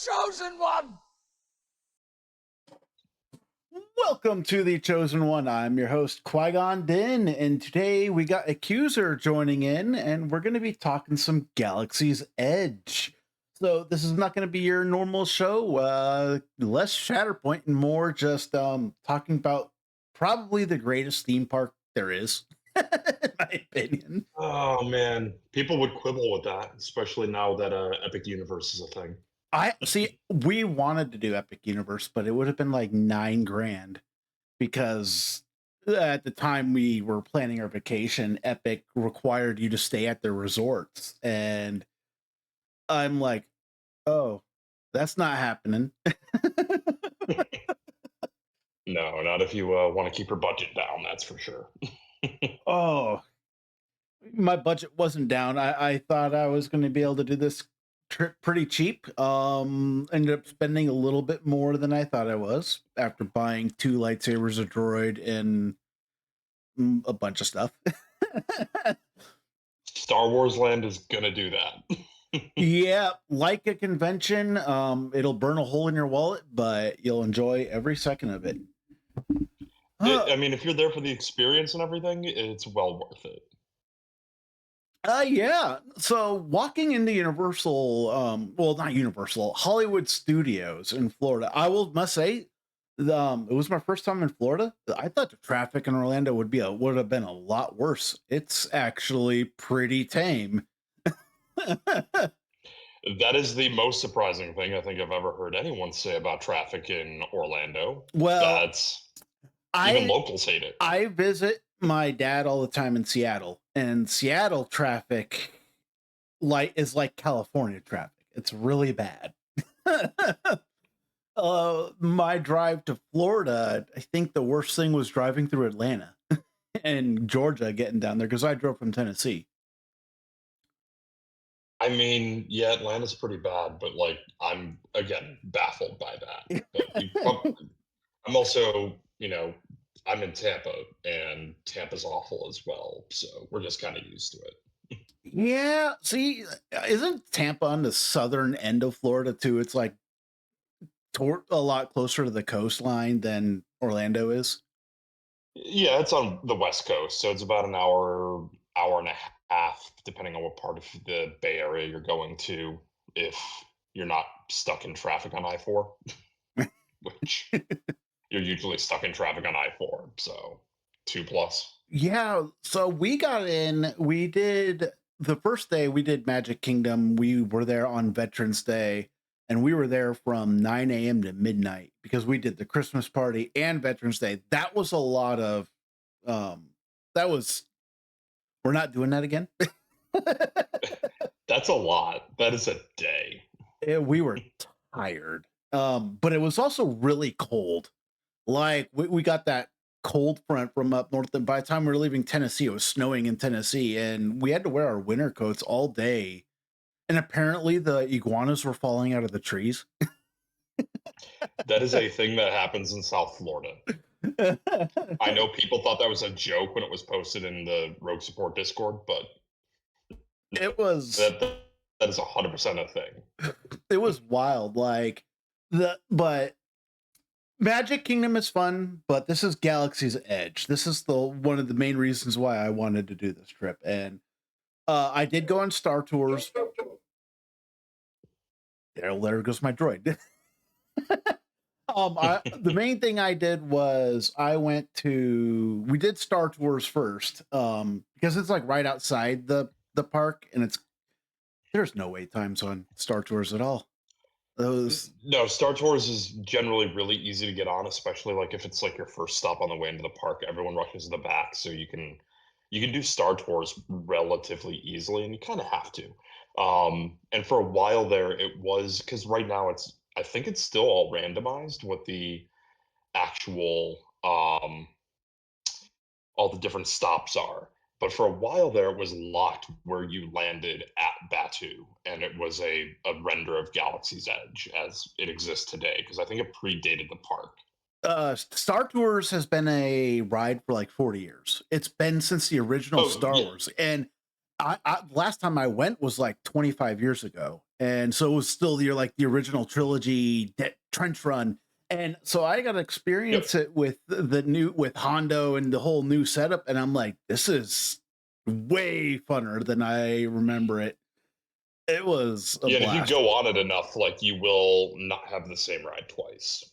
Chosen One! Welcome to the Chosen One. I'm your host, Qui-Gon Din, and today we got Accuser joining in, and we're going to be talking some Galaxie's Edge. So this is not going to be your normal show, less Shatterpoint and more just talking about probably the greatest theme park there is, in my opinion. Oh man, people would quibble with that, especially now that Epic Universe is a thing. I see. We wanted to do Epic Universe, but it would have been like $9,000 because at the time we were planning our vacation, Epic required you to stay at their resorts, and I'm like, oh, that's not happening. No, not if you want to keep your budget down, that's for sure. Oh, my budget wasn't down. I thought I was going to be able to do this trip pretty cheap. Ended up spending a little bit more than I thought I was after buying 2 lightsabers, a droid, and a bunch of stuff. Star Wars Land is gonna do that. Yeah, like a convention, it'll burn a hole in your wallet, but you'll enjoy every second of it. I mean, if you're there for the experience and everything, it's well worth it. Yeah. So walking into Universal, well, not Universal, Hollywood Studios in Florida, I must say, it was my first time in Florida. I thought the traffic in Orlando would have been a lot worse. It's actually pretty tame. That is the most surprising thing I think I've ever heard anyone say about traffic in Orlando. Well, Even locals hate it. I visit my dad all the time in Seattle, and Seattle traffic is like California traffic. It's really bad. My drive to Florida, I think the worst thing was driving through Atlanta and Georgia getting down there because I drove from Tennessee. I mean, yeah, Atlanta's pretty bad, but like I'm again baffled by that. But I'm also, I'm in Tampa, and Tampa's awful as well, so we're just kind of used to it. Yeah, see, isn't Tampa on the southern end of Florida too? It's like a lot closer to the coastline than Orlando is. Yeah, it's on the West Coast, so it's about an hour, hour and a half, depending on what part of the Bay Area you're going to, if you're not stuck in traffic on I-4, which you're usually stuck in traffic on I-4, so 2 plus. Yeah, so we got in, we did the first day we did Magic Kingdom. We were there on Veterans Day, and we were there from 9 a.m. to midnight because we did the Christmas party and Veterans Day. That was a lot of that was we're not doing that again. That's a lot. That is a day. We were tired. But it was also really cold. Like we got that cold front from up north, and by the time we were leaving Tennessee, it was snowing in Tennessee, and we had to wear our winter coats all day. And apparently the iguanas were falling out of the trees. That is a thing that happens in South Florida. I know people thought that was a joke when it was posted in the Rogue Support Discord, but It was that is 100% a thing. it was wild. But Magic Kingdom is fun, but this is Galaxie's Edge. This is one of the main reasons why I wanted to do this trip. And I did go on Star Tours. There goes my droid. The main thing I did was we did Star Tours first, because it's like right outside the park, and there's no wait times on Star Tours at all. No, Star Tours is generally really easy to get on, especially like if it's like your first stop on the way into the park. Everyone rushes to the back, so you can do Star Tours relatively easily, and you kind of have to. And for a while there, it was because right now I think it's still all randomized what the actual all the different stops are. But for a while there, it was locked where you landed at Batu, and it was a render of Galaxie's Edge as it exists today, because I think it predated the park. Star Tours has been a ride for like 40 years. It's been since the original Star Wars. And last time I went was like 25 years ago, and so it was still the original trilogy trench run, and so I got to Yep. experience it with the new with Hondo and the whole new setup, and I'm like, this is way funner than I remember it. It was a Yeah, and if you blast. go on it enough, like you will not have the same ride twice.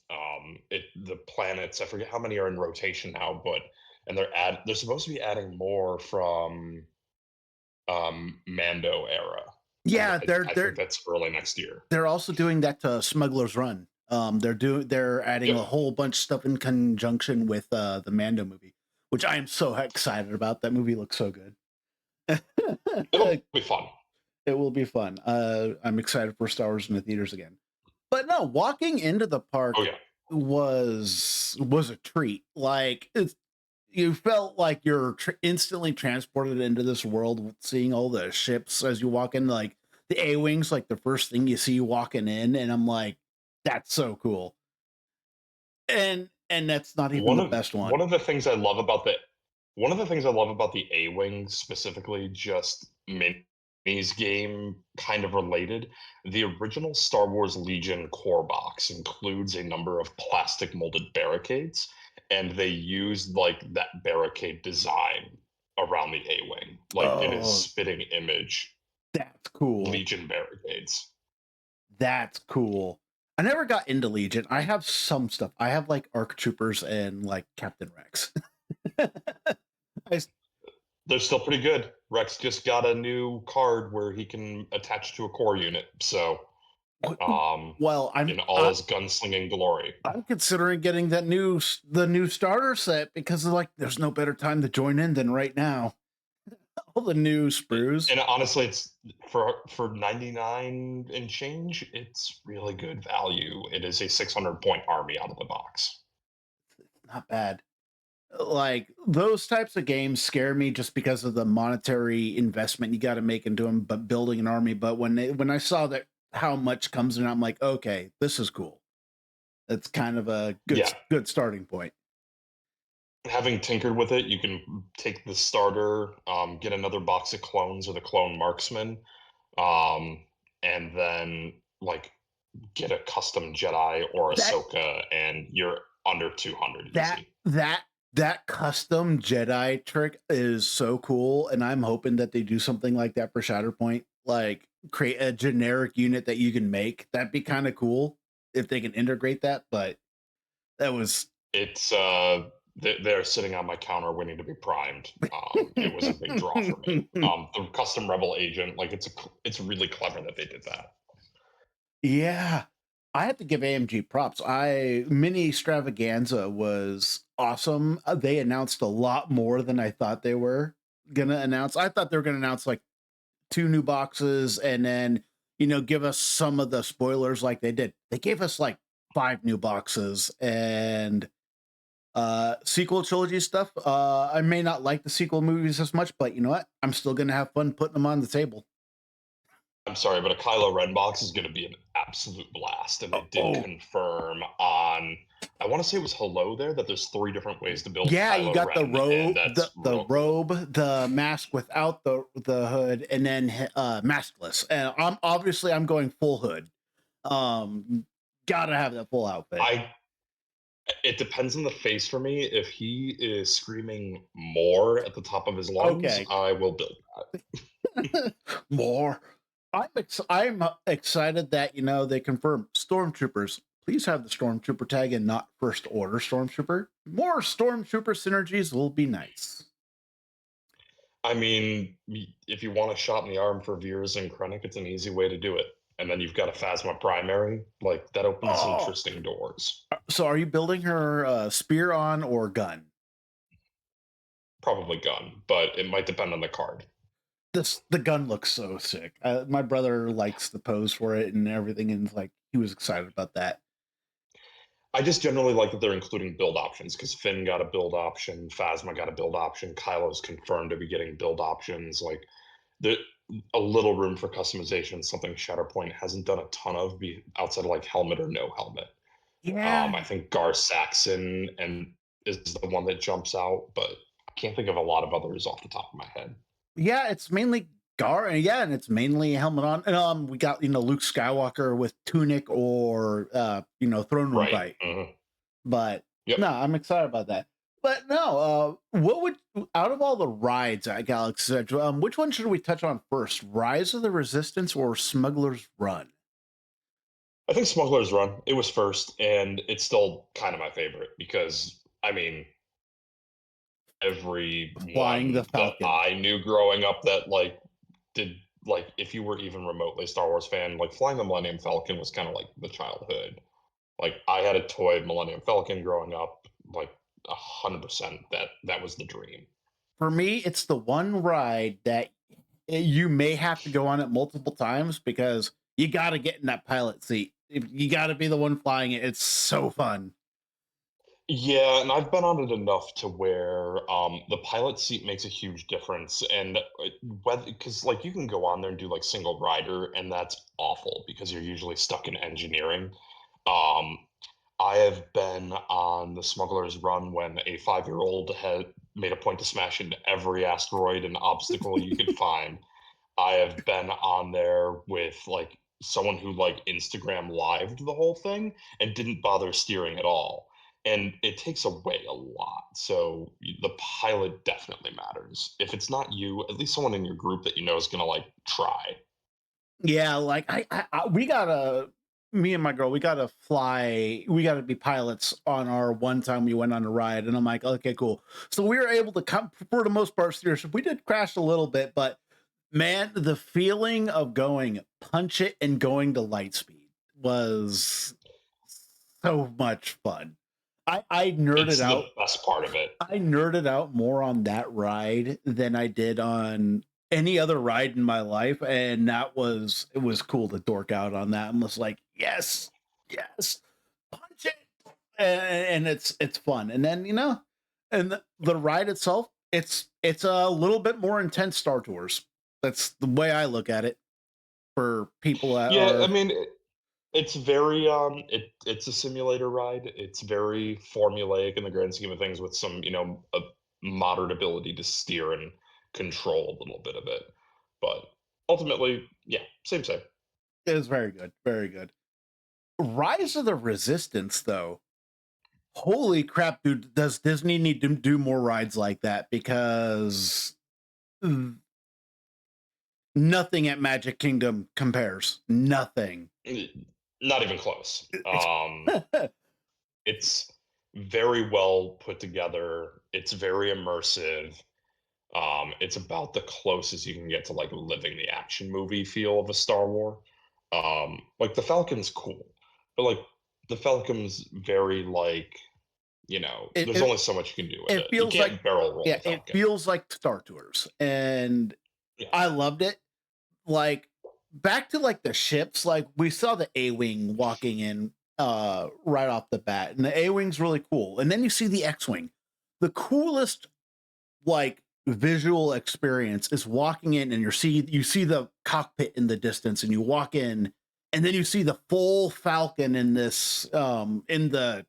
The planets, I forget how many are in rotation now, but and they're supposed to be adding more from Mando era, and Yeah, I think that's early next year. they're also doing that to Smuggler's Run. They're adding Yep, a whole bunch of stuff in conjunction with the Mando movie, which I am so excited about. That movie looks so good. it'll be fun. It will be fun. I'm excited for Star Wars in the theaters again. But no, walking into the Oh park yeah, was a treat. Like you felt like you're instantly transported into this world, seeing all the ships as you walk in. Like the A-wings, like the first thing you see walking in, and I'm like, that's so cool. And that's not even one the of best one. one of the things I love about the one of the things I love about the A wings specifically, just minis game kind of related. The original Star Wars Legion core box includes a number of plastic molded barricades, and they used like that barricade design around the A wing. Like it is Oh, spitting image that's cool. Legion barricades. That's cool. I never got into Legion. I have some stuff. I have like ARC Troopers and like Captain Rex. I s- They're still pretty good. Rex just got a new card where he can attach to a core unit. So well, in all his gunslinging glory. I'm considering getting the new starter set because like there's no better time to join in than right now. All the new sprues. And honestly, it's for 99 and change, it's really good value. It is a 600 point army out of the box. Not bad. Like those types of games scare me just because of the monetary investment you got to make into them, but building an army. But when I saw that how much comes in, I'm like, okay, this is cool. That's kind of a Yeah, good starting point. having tinkered with it, you can take the starter, get another box of clones or the clone marksman, um, and then like get a custom Jedi or That Ahsoka, and you're under 200 that easy. that that custom Jedi trick is so cool, and I'm hoping that they do something like that for Shatterpoint, like create a generic unit that you can make. That'd be kind of cool if they can integrate that. But that was It's they're sitting on my counter waiting to be primed. It was a big draw for me. The custom rebel agent, like it's really clever that they did that. Yeah. I have to give AMG props. I Mini Extravaganza was awesome. They announced a lot more than I thought they were gonna announce. I thought they were gonna announce like two new boxes and then give us some of the spoilers like they did. They gave us like five new boxes and sequel trilogy stuff. I may not like the sequel movies as much, but you know what? I'm still gonna have fun putting them on the table. I'm sorry, but a Kylo Ren box is going to be an absolute blast, and they did Oh, confirm on. I want to say it was Hello there that there's three different ways to build yeah, you Kylo got the Ren, robe, and that's the real cool. robe, the mask without the hood, and then maskless. And I'm going full hood. Um, gotta have that full outfit. I It depends on the face for me. If he is screaming more at the top of his lungs, Okay, I will build. more. I'm excited that they confirmed stormtroopers. Please have the stormtrooper tag and not first order stormtrooper. More stormtrooper synergies will be nice. I mean, if you want a shot in the arm for Veers and Krennic, it's an easy way to do it. And then you've got a Phasma primary, like that opens Oh, interesting doors. so are you building her spear on or gun? Probably gun, but it might depend on the card. The gun looks so sick. My brother likes the pose for it and everything, and like he was excited about that. I just generally like that they're including build options because Finn got a build option, Phasma got a build option, Kylo's confirmed to be getting build options. Like the a little room for customization, something Shatterpoint hasn't done a ton of, be outside of like helmet or no helmet. Yeah, I think Gar Saxon and is the one that jumps out, but I can't think of a lot of others off the top of my head. yeah. It's mainly Scar, and yeah, and it's mainly helmet on. And we got Luke Skywalker with tunic or throne room Right. fight. Mhm. But Yep. no, I'm excited about that. But no, what would out of all the rides at Galaxy Edge, which one should we touch on first? Rise of the Resistance or Smuggler's Run? I think Smuggler's Run, it was first, and it's still kind of my favorite because, I mean, Flying the everyone that Falcon. I knew growing up that, like, did like, if you were even remotely a Star Wars fan, like, flying the Millennium Falcon was kinda like the childhood. Like, I had a toy Millennium Falcon growing up, like, 100%, that was the dream. For me, it's the one ride that you may have to go on it multiple times because you got to get in that pilot seat. You got to be the one flying it. It's so fun. Yeah, and I've been on it enough to where, the pilot seat makes a huge difference, and, whether because, like, you can go on there and do, like, single rider, and that's awful because you're usually stuck in engineering. Um, I have been on the Smuggler's Run when a five-year-old had made a point to smash into every asteroid and obstacle you could find. I have been on there with, like, someone who, like, Instagram lived the whole thing and didn't bother steering at all, and it takes away a lot, so the pilot definitely matters. If it's not you, at least someone in your group that you know is gonna, like, try. Yeah, like we gotta, me and my girl, we gotta fly. We gotta be pilots on our one time we went on a ride, and I'm like, okay, cool. So we were able to come for the most part steer. So we did crash a little bit, but man, the feeling of going punch it and going to light speed was so much fun. I nerded It's the out. best part of it. I nerded out more on that ride than I did on any other ride in my life, and it was cool to dork out on that and was like, yes, yes, punch it, and it's fun. And then and the ride itself, it's a little bit more intense Star Tours. That's the way I look at it for people that Yeah, I are. mean, it's very, it's a simulator ride. It's very formulaic in the grand scheme of things with some, a moderate ability to steer and control a little bit of it. But ultimately, yeah, same, same. It was very good, very good. Rise of the Resistance, though, holy crap, dude, does Disney need to do more rides like that? Because nothing at Magic Kingdom compares. Nothing. Not even close. It's It's very well put together. It's very immersive. It's about the closest you can get to like living the action movie feel of a Star War. Like the Falcon's cool, but like the Falcon's very like it, there's it only so much you can do with it it. You feels like, can't barrel roll yeah, the it Falcon. feels like Star Tours, and Yeah, I loved it. Like back to like the ships, like we saw the A-wing walking in right off the bat, and the A-wing's really cool. And then you see the X-wing. The coolest like visual experience is walking in and you see the cockpit in the distance and you walk in and then you see the full Falcon in this in the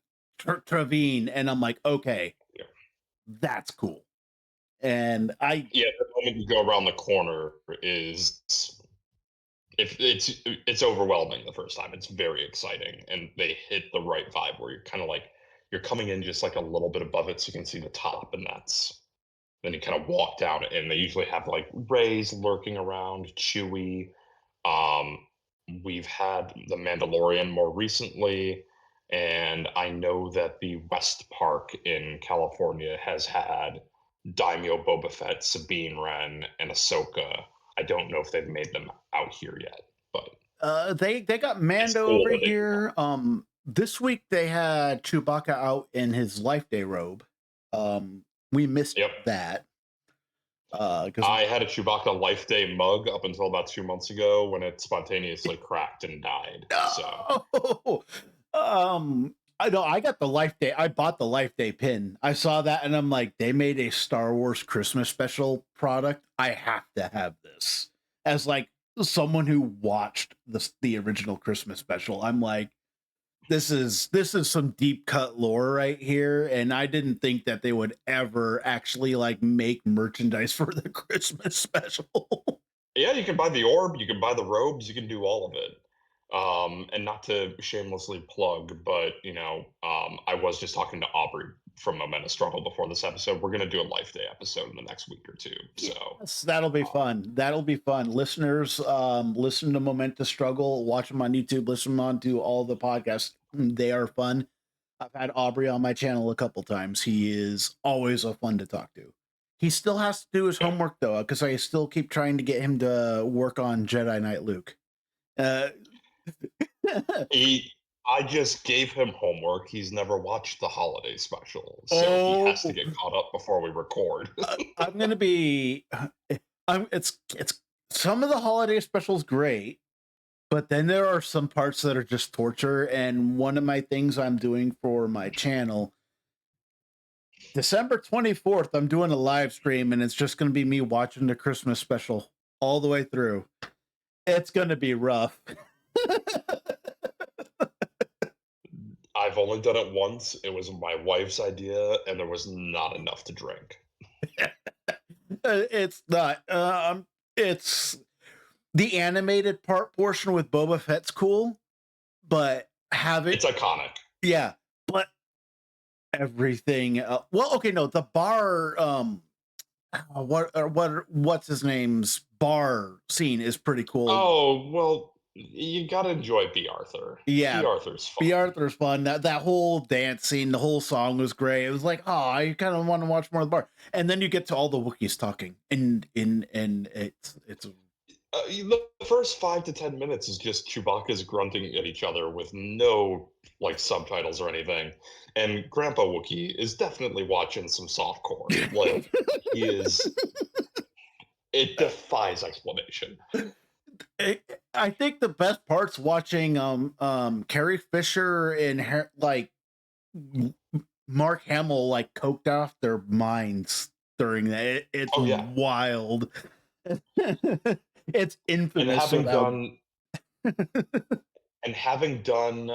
Travine, and I'm like, okay, yeah, that's cool. And I yeah. The moment you go around the corner is if it's overwhelming the first time. It's very exciting, and they hit the right vibe where you're kind of like you're coming in just like a little bit above it, so you can see the top, and that's then you kind of walk down it, and they usually have like rays lurking around, Chewie. Um, we've had the Mandalorian more recently, and I know that the West Park in California has had Daimyo Boba Fett, Sabine Wren, and Ahsoka. I don't know if they've made them out here yet, but they got it's Mando cool over that they do that. here. This week they had Chewbacca out in his Life Day robe. We missed Yep. that because I had a Chewbacca Life Day mug up until about 2 months ago when it spontaneously cracked and died. So no. I know I got the Life Day. I bought the Life Day pin. I saw that and I'm like, they made a Star Wars Christmas special product. I have to have this. As like someone who watched the original Christmas special, I'm like, this is some deep cut lore right here. And I didn't think that they would ever actually like make merchandise for the Christmas special. Yeah, you can buy the orb, you can buy the robes, you can do all of it. And not to shamelessly plug, but I was just talking to Aubrey from Momenta Struggle before this episode. We're gonna do a Life Day episode in the next week or two. So Yes, that'll be um, fun. That'll be fun. Listeners, listen to Momenta Struggle, watch them on YouTube, listen on to all the podcasts. They are fun. I've had Aubrey on my channel a couple times. He is always a fun to talk to. He still has to do his yeah, homework though, because I still keep trying to get him to work on Jedi Knight Luke. Uh, he I just gave him homework. He's never watched the holiday special, so he has to oh, get caught up before we record. I'm gonna be. It's some of the holiday specials great, but then there are some parts that are just torture. And one of my things I'm doing for my channel, December 24th, I'm doing a live stream, and it's just gonna be me watching the Christmas special all the way through. It's gonna be rough. I've only done it once. It was my wife's idea, and there was not enough to drink. It's not. It's the animated portion with Boba Fett's cool, but have it. It's iconic. Yeah, but everything. Well, okay, no, the bar. What's his name's bar scene is pretty cool. Oh, well, you gotta enjoy B. Arthur. B. Yeah, Arthur's B. fun. Arthur's fun. That whole dance scene, the whole song was great. It was like, oh, I kind of want to watch more of the bar. And then you get to all the Wookiees talking, and it's The first 5 to 10 minutes is just Chewbacca's grunting at each other with no, like, subtitles or anything, and Grandpa Wookiee is definitely watching some softcore. Like, he is it defies explanation. I think the best part's watching Carrie Fisher and like Mark Hamill like coked off their minds during that. It's Oh, yeah, wild. It's and infamous having of how. done and having done,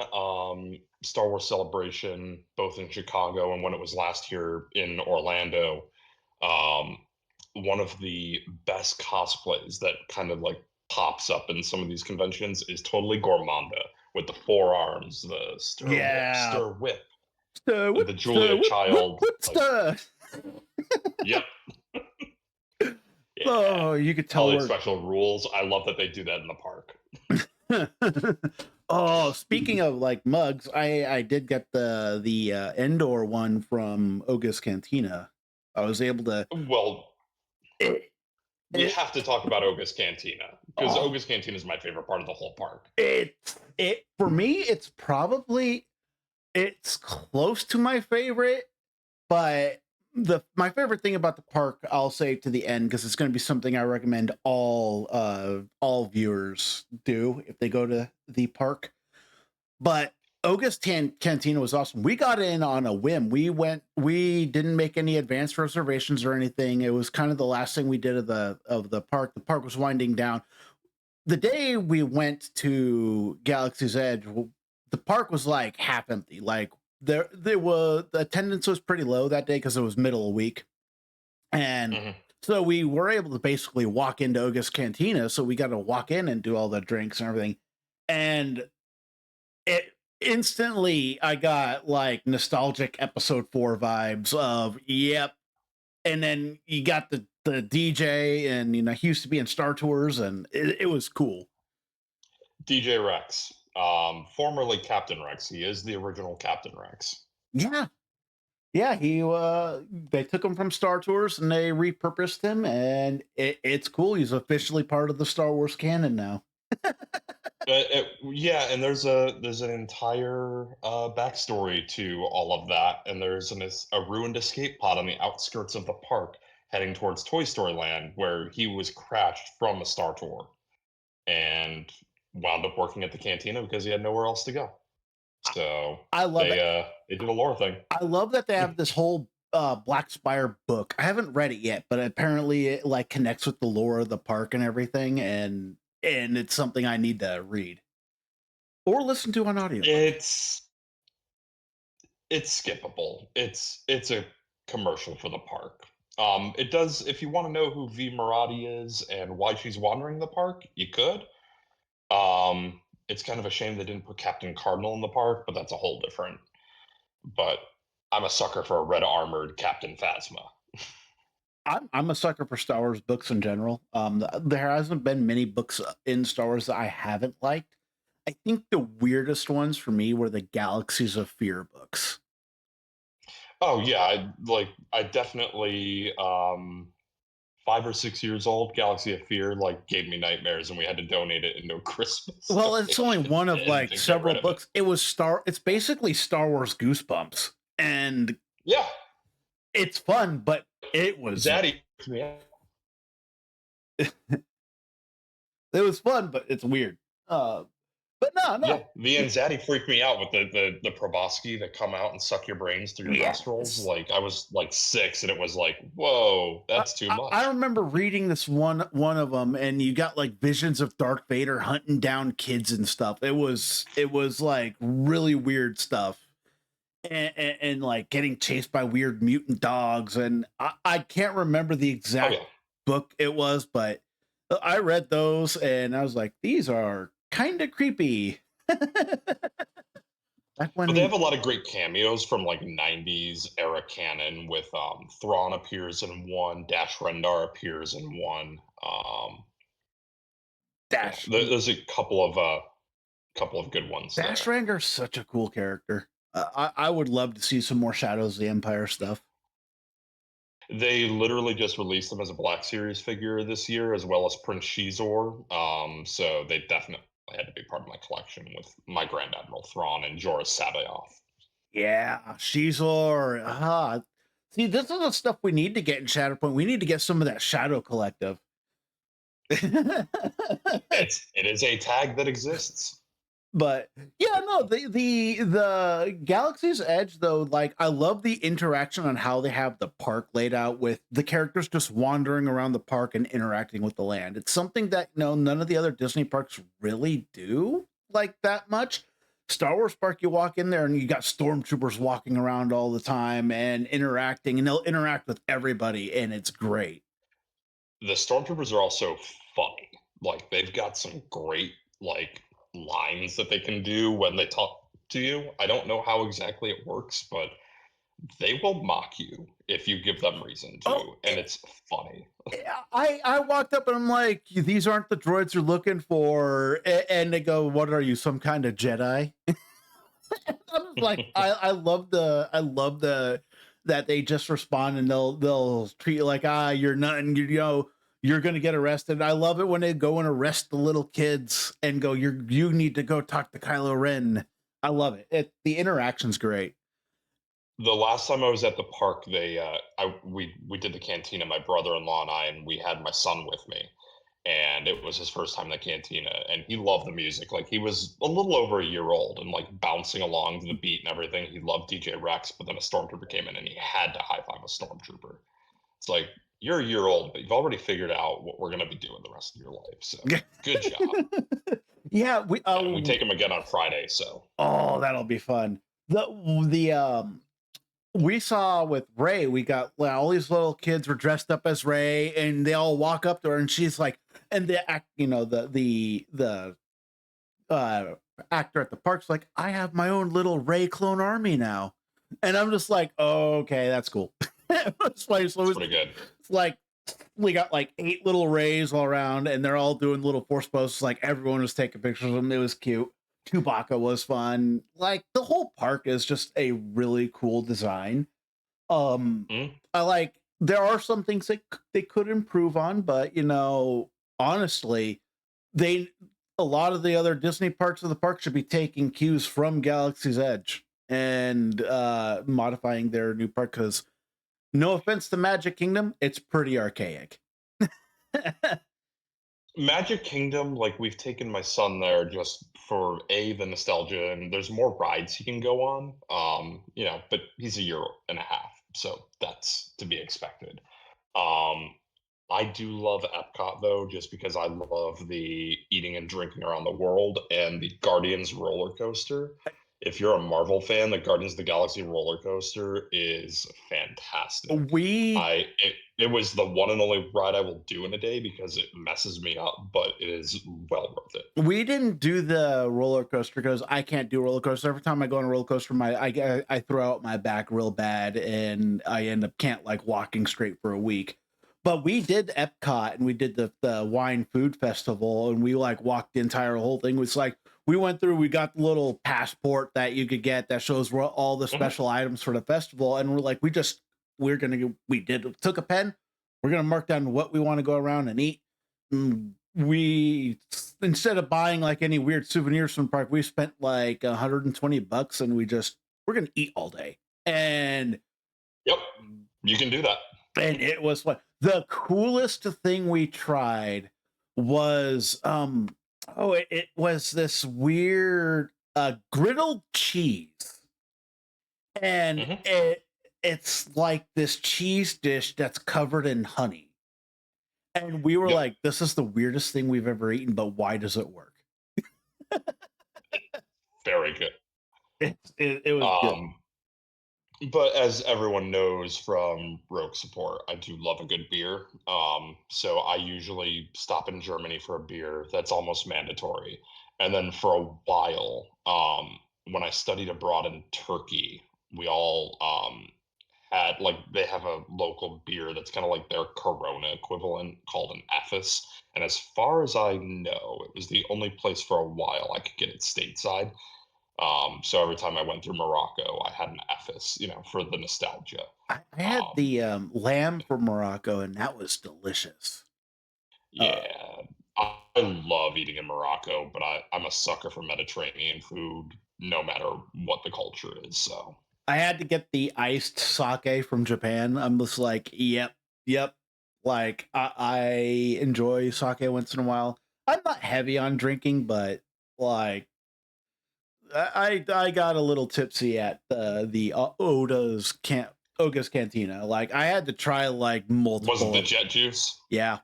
Star Wars Celebration both in Chicago and when it was last here in Orlando, um, one of the best cosplays that kind of like pops up in some of these conventions is totally Gormanda with the forearms, the Yeah. stir whip, Whip, the Julia Child. Like, stir. yep, yeah. Oh, you could tell Holiday we're. special rules. I love that they do that in the park. Oh, speaking of like mugs, I did get the Endor one from Oga's Cantina. I was able to. Well, It, we it, have to talk about Oga's Cantina because oh, Oga's Cantina is my favorite part of the whole park. it for me, it's close to my favorite, but the my favorite thing about the park, I'll say to the end because it's going to be something I recommend all viewers do if they go to the park. But August Cantina was awesome. We got in on a whim. We didn't make any advance reservations or anything. It was kind of the last thing we did of the park. The park was winding down. The day we went to Galaxy's Edge, the park was like half empty. Like there was the attendance was pretty low that day because it was middle of week. And Mhm. so we were able to basically walk into August Cantina. So we got to walk in and do all the drinks and everything. And it instantly I got like nostalgic episode 4 vibes of yep. And then you got the DJ and he used to be in Star Tours and it was cool. DJ Rex, formerly Captain Rex. He is the original Captain Rex. Yeah. Yeah, they took him from Star Tours and they repurposed him and it's cool. He's officially part of the Star Wars canon now. Yeah, and there's an entire backstory to all of that, and there's a ruined escape pod on the outskirts of the park heading towards Toy Story Land, where he was crashed from a Star Tour and wound up working at the cantina because he had nowhere else to go. I, So I love it. they did a lore thing. I love that they have this whole Black Spire book. I haven't read it yet, but apparently it like connects with the lore of the park and everything, and it's something I need to read or listen to on audiobook. It's skippable. It's a commercial for the park. It does. If you want to know who V Marati is and why she's wandering the park, you could. It's kind of a shame they didn't put Captain Cardinal in the park, but that's a whole different. But I'm a sucker for a red armored Captain Phasma. I'm a sucker for Star Wars books in general. There hasn't been many books in Star Wars that I haven't liked. I think the weirdest ones for me were the Galaxies of Fear books. Oh yeah, I definitely 5 or 6 years old, Galaxy of Fear like gave me nightmares, and we had to donate it into a Christmas Well, it's only donation one of to like get several rid of it. books. It's basically Star Wars Goosebumps, and Yeah, it's fun, but Zaddy. Yeah, it was fun, but it's weird. But no, yeah. no, The and Zaddy freaked me out with the proboscis that come out and suck your brains through your nostrils. yes. Like I was like 6, and it was like, whoa, that's too I much. remember reading this one of them, and you got like visions of Darth Vader hunting down kids and stuff. It was like really weird stuff, and like getting chased by weird mutant dogs. And I can't remember the Oh exact yeah. book it was, but I read those, and I was like, these are kind of creepy. Back But they have when a lot of great cameos from like 90s era canon with Thrawn appears in one, Dash Rendar appears in one. Yeah, Dash there's a couple of good ones Dash there. Ranger's such a cool character. I would love to see some more Shadows of the Empire stuff. They literally just released them as a Black Series figure this year, as well as Prince Shizor. So they definitely had to be part of my collection with my Grand Admiral Thrawn and Jorah Sabayoth. Yeah, Shizor. See, this is the stuff we need to get in Shatterpoint. We need to get some of that Shadow Collective. It is a tag that exists. But yeah, no, the Galaxy's Edge though, like I love the interaction on how they have the park laid out with the characters just wandering around the park and interacting with the land. It's something that none of the other Disney parks really do like that much. Star Wars park, you walk in there and you got stormtroopers walking around all the time and interacting, and they'll interact with everybody, and it's great. The stormtroopers are also funny. Like they've got some great like lines that they can do when they talk to you. I don't know how exactly it works, but they will mock you if you give them reason Oh, to, and it's funny. I walked up and I'm like, these aren't the droids you're looking for, and they go, "What are you, some kind of Jedi?" I'm just like, I love the that they just respond and they'll treat you like you're nothing, you're gonna get arrested. I love it when they go and arrest the little kids and go, you need to go talk to Kylo Ren. I love it. The interaction's great. The last time I was at the park, we did the cantina, my brother-in-law and I, and we had my son with me, and it was his first time in the cantina, and he loved the music. Like he was a little over a year old and like bouncing along to the beat and everything. He loved DJ Rex, but then a stormtrooper came in and he had to high five a stormtrooper. It's like you're a year old, but you've already figured out what we're gonna be doing the rest of your life. So good job. Yeah, we Yeah, and we take him again on Friday. So oh, that'll be fun. The we saw with Ray, we got all these little kids were dressed up as Ray, and they all walk up to her, and she's like, and the act, the uh actor at the park's like, I have my own little Ray clone army now, and I'm just like, oh, okay, that's cool. It's like, so it's pretty good. it's like we got like 8 little Rays all around, and they're all doing little force poses. Like everyone was taking pictures of them. It was cute. Chewbacca was fun. Like the whole park is just a really cool design. Mm. I like there are some things that they could improve on, but honestly, they a lot of the other Disney parks of the park should be taking cues from Galaxy's Edge and modifying their new park, because no offense to Magic Kingdom, it's pretty archaic. Magic Kingdom, like we've taken my son there just for the nostalgia, and there's more rides he can go on. But he's a year and a half, so that's to be expected. Um, I do love Epcot though, just because I love the eating and drinking around the world and the Guardians roller coaster. if you're a Marvel fan, the Guardians of the Galaxy roller coaster is fantastic. We It was the one and only ride I will do in a day because it messes me up, but it is well worth it. we didn't do the roller coaster because I can't do roller coaster. Every time I go on a roller coaster, I throw out my back real bad, and I end up can't like walking straight for a week. But we did Epcot and we did the wine food festival, and we like walked the entire whole thing. It was like we went through, we got the little passport that you could get that shows all the Mhm. special items for the festival, and we're like, we did took a pen, we're gonna mark down what we want to go around and eat. We instead of buying like any weird souvenirs from the park, we spent like $120 and we're gonna eat all day. Yep, you can do that. And it was like the coolest thing we tried was it was this weird griddled cheese. And Mhm. it's like this cheese dish that's covered in honey. And we were Yep. like, this is the weirdest thing we've ever eaten, but why does it work? Very good. It was good. Um, but as everyone knows from Rogue Support, I do love a good beer. So I usually stop in Germany for a beer. That's almost mandatory. And then for a while, when I studied abroad in Turkey, we all had like they have a local beer that's kind of like their Corona equivalent called an Ethis. And as far as I know, it was the only place for a while I could get it stateside. So every time I went through Morocco, I had an Ethis, for the nostalgia. I had Um, the lamb from Morocco, and that was delicious. Uh, yeah, I love eating in Morocco, but I'm a sucker for Mediterranean food, no matter what the culture is. So I had to get the iced sake from Japan. I'm just like, yep, yep. Like I enjoy sake once in a while. I'm not heavy on drinking, but like I got a little tipsy at the Oga's Cantina. Like I had to try like was it multiple the of jet juice? yeah.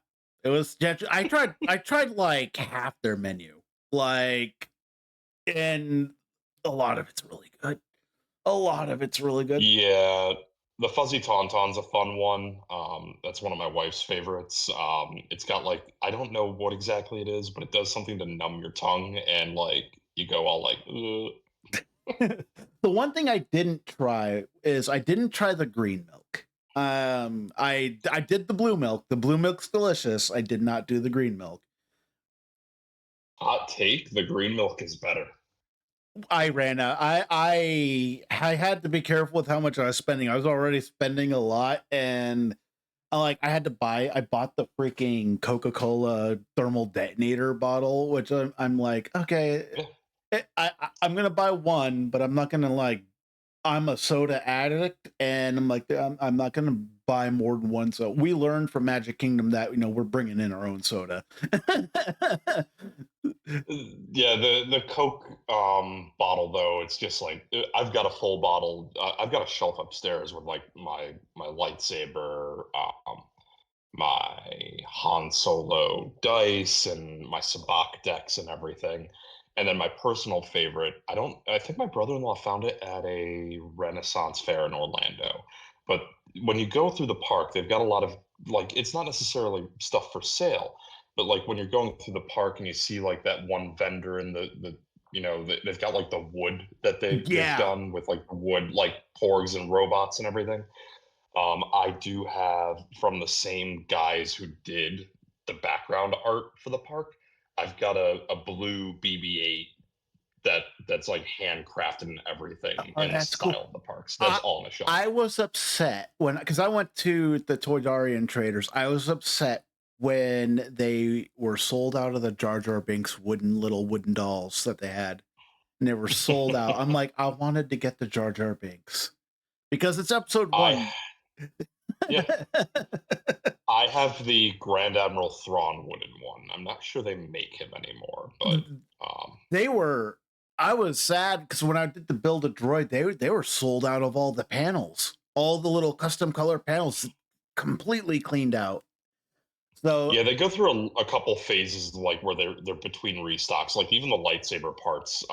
It was I tried like half their menu. Like and a lot of it's really good. A lot of it's really good. Yeah, the fuzzy tauntaun's a fun one. That's one of my wife's favorites. It's got like I don't know what exactly it is, but it does something to numb your tongue, and like you go all like, "Ugh." The one thing I didn't try is I didn't try the green milk. I did the blue milk. The blue milk's delicious. I did not do the green milk. Hot take: the green milk is better. I ran out. I had to be careful with how much I was spending. I was already spending a lot, and I had to buy. I bought the freaking Coca-Cola thermal detonator bottle, which I'm like, okay, Yeah. I'm gonna buy one, but I'm not gonna like I'm a soda addict, and I'm like, I'm not gonna buy more than one. So we learned from Magic Kingdom that we're bringing in our own soda. Yeah, the Coke, bottle, though, it's just like, I've got a full bottle. I've got a shelf upstairs with, like, my lightsaber, my Han Solo dice, and my sabacc decks and everything, and then my personal favorite, I think my brother-in-law found it at a Renaissance fair in Orlando, but when you go through the park, they've got a lot of like, it's not necessarily stuff for sale, but, like, when you're going through the park and you see, like, that one vendor in they've got, like, the wood that they've Yeah. done with, like, the wood, like, porgs and robots and everything. I do have from the same guys who did the background art for the park, I've got a blue BB-8 that's, like, handcrafted and everything Oh, in the that's cool. style of the parks. That's I all on the shelf. I was upset because I went to the Toydarian Traders. I was upset when they were sold out of the Jar Jar Binks little wooden dolls that they had, and they were sold out. I'm like, I wanted to get the Jar Jar Binks because it's episode I one. Yeah. I have the Grand Admiral Thrawn wooden one. I'm not sure they make him anymore, but, um They were. I was sad because when I did the build a droid, they were sold out of all the panels, all the little custom color panels, completely cleaned out. So Yeah, they go through a couple phases like where they're between restocks. Like even the lightsaber parts,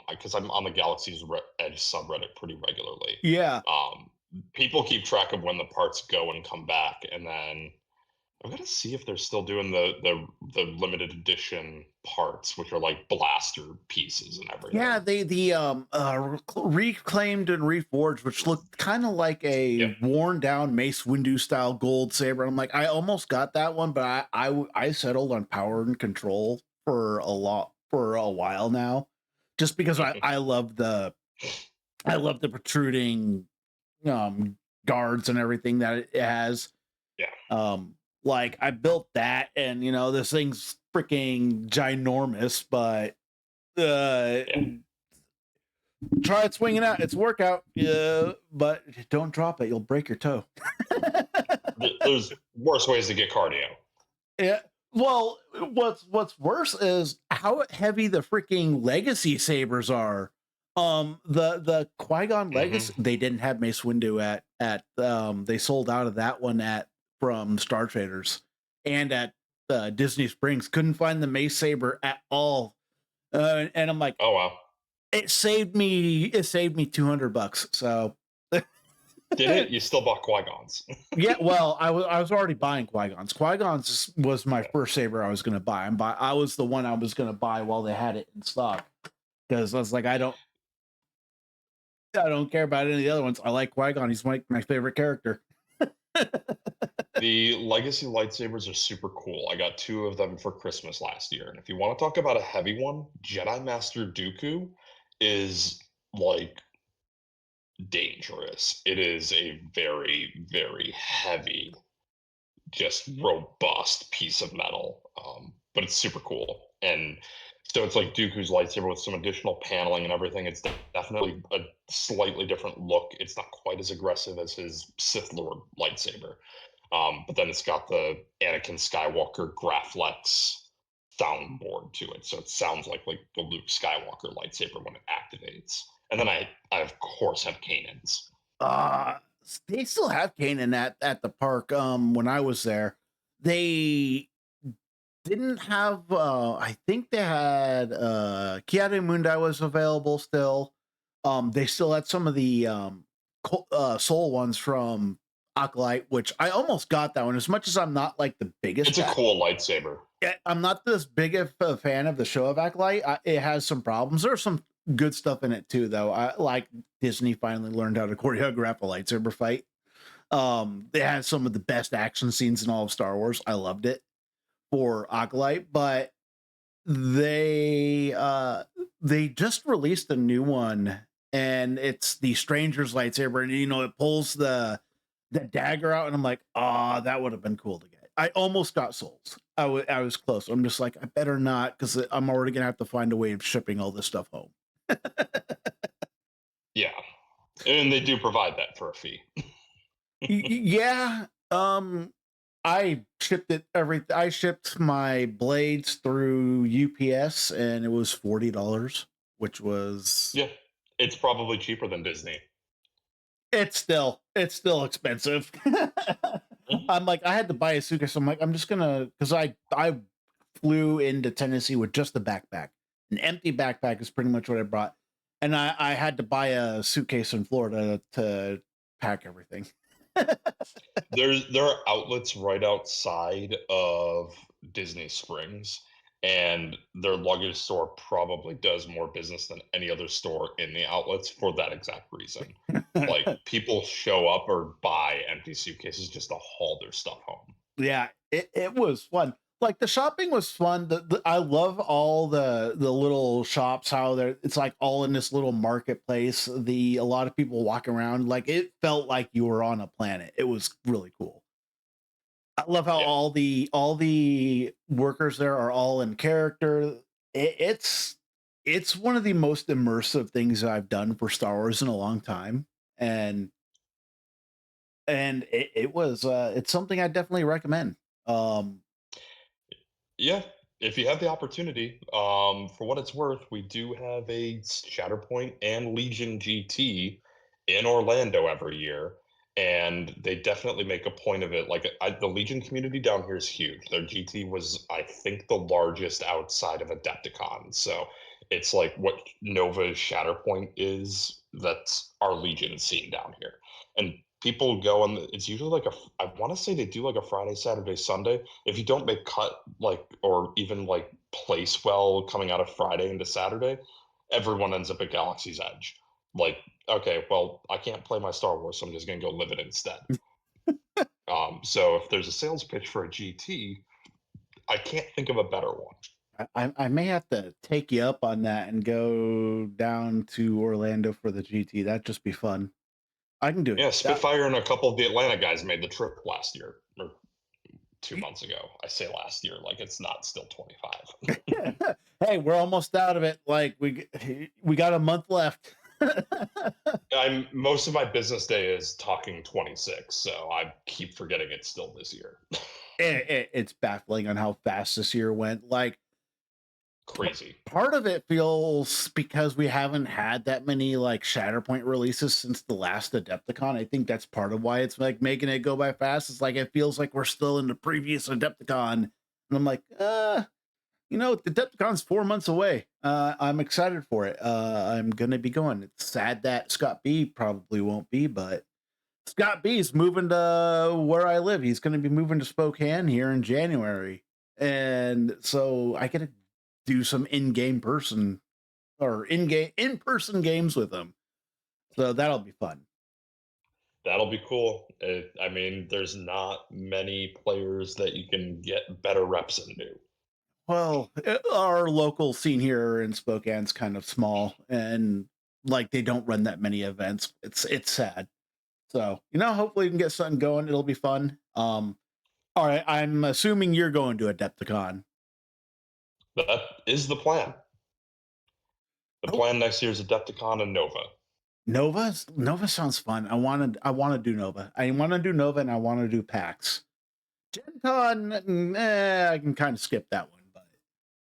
because I'm on the Galaxy's Edge subreddit pretty regularly. yeah, Um, People keep track of when the parts go and come back, and then I'm gonna see if they're still doing the limited edition parts, which are like blaster pieces and yeah, everything. reclaimed and reforged, which looked kind of like a Yep. worn down Mace Windu style gold saber. I'm like, I almost got that one, but I settled on power and control for a while now, just because I love the protruding um guards and everything that it has. Yeah. Like I built that, and this thing's freaking ginormous, but uh Yeah. try it swinging out. It's a workout, but don't drop it. You'll break your toe. There's worse ways to get cardio. Yeah. Well, what's worse is how heavy the freaking legacy sabers are. The Qui-Gon Hmm. Legacy, they didn't have Mace Windu at they sold out of that one at from Star Traders and at Disney Springs. Couldn't find the Mace Saber at all. And I'm like, Oh wow. it saved me $200. So Did it? You still bought Qui-Gons. yeah, well, I was already buying Qui-Gon's. Qui-Gon's was my first saber I was going to buy. I was the one I was going to buy while they had it in stock because I was like, I don't care about any of the other ones. I like Qui-Gon. He's my favorite character. The legacy lightsabers are super cool. I got two of them for Christmas last year. And if you want to talk about a heavy one, Jedi Master Dooku is like dangerous. It is a very, very heavy, just robust piece of metal. But it's super cool. And so it's like Dooku's lightsaber with some additional paneling and everything. It's definitely a slightly different look. It's not quite as aggressive as his Sith Lord lightsaber. But then it's got the Anakin Skywalker Graflex soundboard to it, so it sounds like the Luke Skywalker lightsaber when it activates. And then I of course have Kanan's. Uh they still have Kanan at the park. When I was there, they didn't have. I think they had Kiade Mundi was available still. They still had some of the soul ones from Acolyte, which I almost got that one. As much as I'm not like the biggest It's a cool lightsaber. I'm not this big of a fan of the show of Acolyte. It has some problems. There's some good stuff in it too, though. I like Disney finally learned how to choreograph a lightsaber fight. They had some of the best action scenes in all of Star Wars. I loved it for Acolyte, but they uh they just released a new one, and it's the Stranger's lightsaber, and it pulls the dagger out, and I'm like, ah, that would have been cool to get. I almost got souls. I was close. I'm just like, I better not, because I'm already gonna have to find a way of shipping all this stuff home. Yeah, and they do provide that for a fee. Yeah. I shipped my blades through UPS, and it was $40, which was Yeah, it's probably cheaper than Disney. it's still expensive. Mhm. I'm like, I had to buy a suitcase. I'm like, I'm just gonna, because I flew into Tennessee with just the backpack. An empty backpack is pretty much what I brought. And I had to buy a suitcase in Florida to pack everything. There are outlets right outside of Disney Springs, and their luggage store probably does more business than any other store in the outlets for that exact reason. Like people show up or buy empty suitcases just to haul their stuff home. Yeah, it was fun. Like the shopping was fun. I love all the little shops. How it's like all in this little marketplace. A lot of people walking around. Like it felt like you were on a planet. It was really cool. I love how Yeah. all the workers there are all in character. It's one of the most immersive things I've done for Star Wars in a long time, and it was it's something I definitely recommend. Um, Yeah, if you have the opportunity, for what it's worth, we do have a Shatterpoint and Legion GT in Orlando every year. and they definitely make a point of it. Like the Legion community down here is huge. Their GT was, I think, the largest outside of Adepticon. So it's like what Nova's Shatterpoint is. That's our Legion scene down here, and people go and it's usually like I want to say they do like a Friday, Saturday, Sunday. If you don't make cut like or even like place well coming out of Friday into Saturday, everyone ends up at Galaxy's Edge. Like, okay, well, I can't play my Star Wars, so I'm just gonna go live it instead. So if there's a sales pitch for a GT, I can't think of a better one. I may have to take you up on that and go down to Orlando for the GT. That'd just be fun. I can do it. Yeah, Spitfire and a couple of the Atlanta guys made the trip last year or 2 months ago. I say last year, like it's not still 25. Hey, we're almost out of it. Like we got a month left. I'm most of my business day is talking 26, so I keep forgetting it's still this year. It's baffling on how fast this year went. Like Crazy. part of it feels because we haven't had that many like Shatterpoint releases since the last Adepticon. I think that's part of why it's like making it go by fast. It's like it feels like we're still in the previous Adepticon. And I'm like, you know, the Adepticon's 4 months away. I'm excited for it. I'm gonna be going. It's sad that Scott B probably won't be, but Scott B is moving to where I live. He's gonna be moving to Spokane here in January. And so I get to do some in-game person or in-person games with him. So that'll be fun. That'll be cool. I mean, there's not many players that you can get better reps into. Well, our local scene here in Spokane's kind of small and like they don't run that many events. It's sad. So, you know, hopefully we can get something going. It'll be fun. All right, I'm assuming you're going to Adepticon. That is the plan. The Oh, plan next year is Adepticon and Nova. Nova sounds fun. I want to do Nova. I want to do Nova and I want to do PAX. Gen Con, I can kind of skip that one, but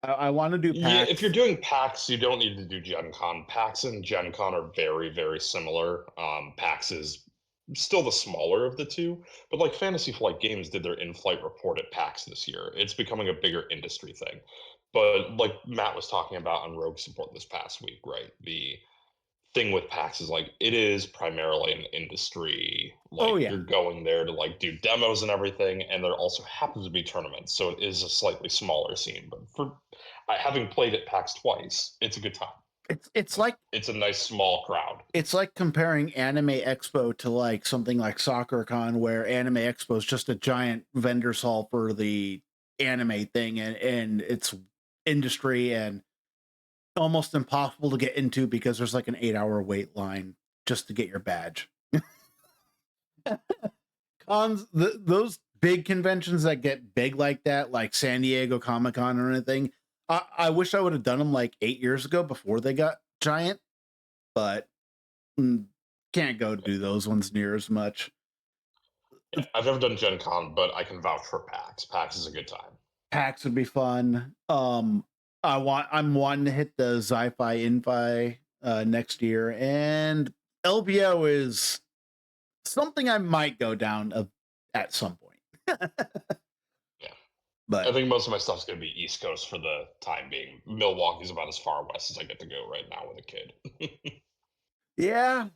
I want to do Yeah, if you're PAX. doing PAX, you don't need to do Gen Con. PAX and Gen Con are very, very similar. PAX is still the smaller of the two, but like Fantasy Flight Games did their in-flight report at PAX this year. It's becoming a bigger industry thing. But like Matt was talking about on Rogue Support this past week, right? The thing with PAX is like it is primarily an industry. Oh Like yeah, you're going there to like do demos and everything, and there also happens to be tournaments, so it is a slightly smaller scene. But for having played at PAX twice, it's a good time. it's like It's a nice small crowd. it's like comparing Anime Expo to like something like SoccerCon, where Anime Expo is just a giant vendors hall for the anime thing, and it's industry and almost impossible to get into because there's like an 8-hour wait line just to get your badge. Those big conventions that get big like that, like San Diego Comic Con or anything, I wish I would have done them like 8 years ago before they got giant, but can't go do those ones near as much. Yeah, I've never done Gen Con, but I can vouch for PAX. PAX is a good time. PAX would be fun. I'm wanting to hit the Sci-Fi Infi next year, and LBO is something I might go down at some point. Yeah, I But think most of my stuff's gonna be East Coast for the time being. Milwaukee's about as far west as I get to go right now with a kid. yeah,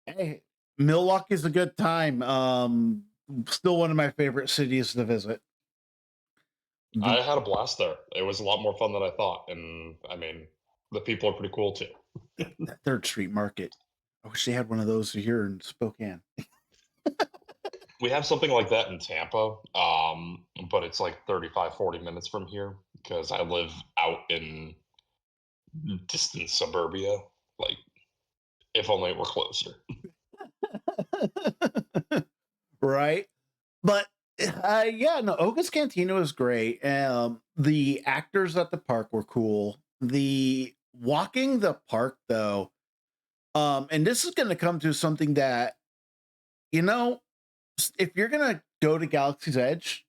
hey, Milwaukee's a good time. Still one of my favorite cities to visit. I had a blast there. It was a lot more fun than I thought, and I mean, the people are pretty cool too. That Third Street Market. I wish they had one of those here in Spokane. We have something like that in Tampa, but it's like 35, 40 minutes from here because I live out in distant suburbia. Like, if only it were closer. Right? But yeah, no, Oga's Cantina was great. The actors at the park were cool. The walking the park though, and this is gonna come to something that, you know, if you're gonna go to Galaxy's Edge,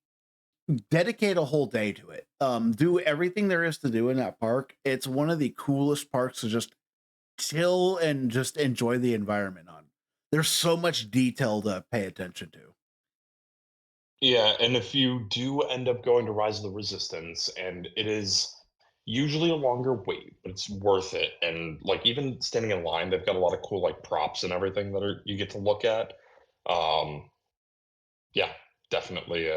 dedicate a whole day to it. Do everything there is to do in that park. It's one of the coolest parks to just chill and just enjoy the environment on. there's so much detail to pay attention to. Yeah, and if you do end up going to Rise of the Resistance, and it is usually a longer wait, but it's worth it. And like even standing in line, they've got a lot of cool like props and everything that are you get to look at. Um, yeah, definitely.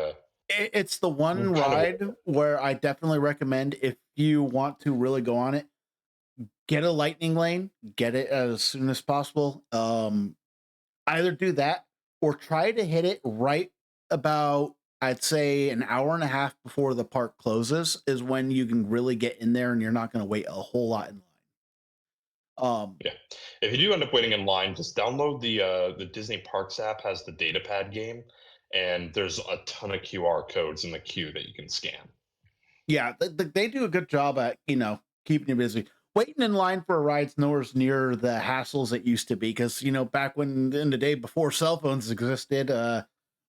It's the one Kind of. ride where I definitely recommend, if you want to really go on it, get a lightning lane, get it as soon as possible. Either do that or try to hit it right about, I'd say, an hour and a half before the park closes is when you can really get in there and you're not going to wait a whole lot in line. Yeah. If you do end up waiting in line, just download the Disney Parks app has the data pad game, and there's a ton of QR codes in the queue that you can scan. Yeah, they do a good job at, keeping you busy. Waiting in line for a ride's nowhere near the hassles it used to be, because back when in the day before cell phones existed,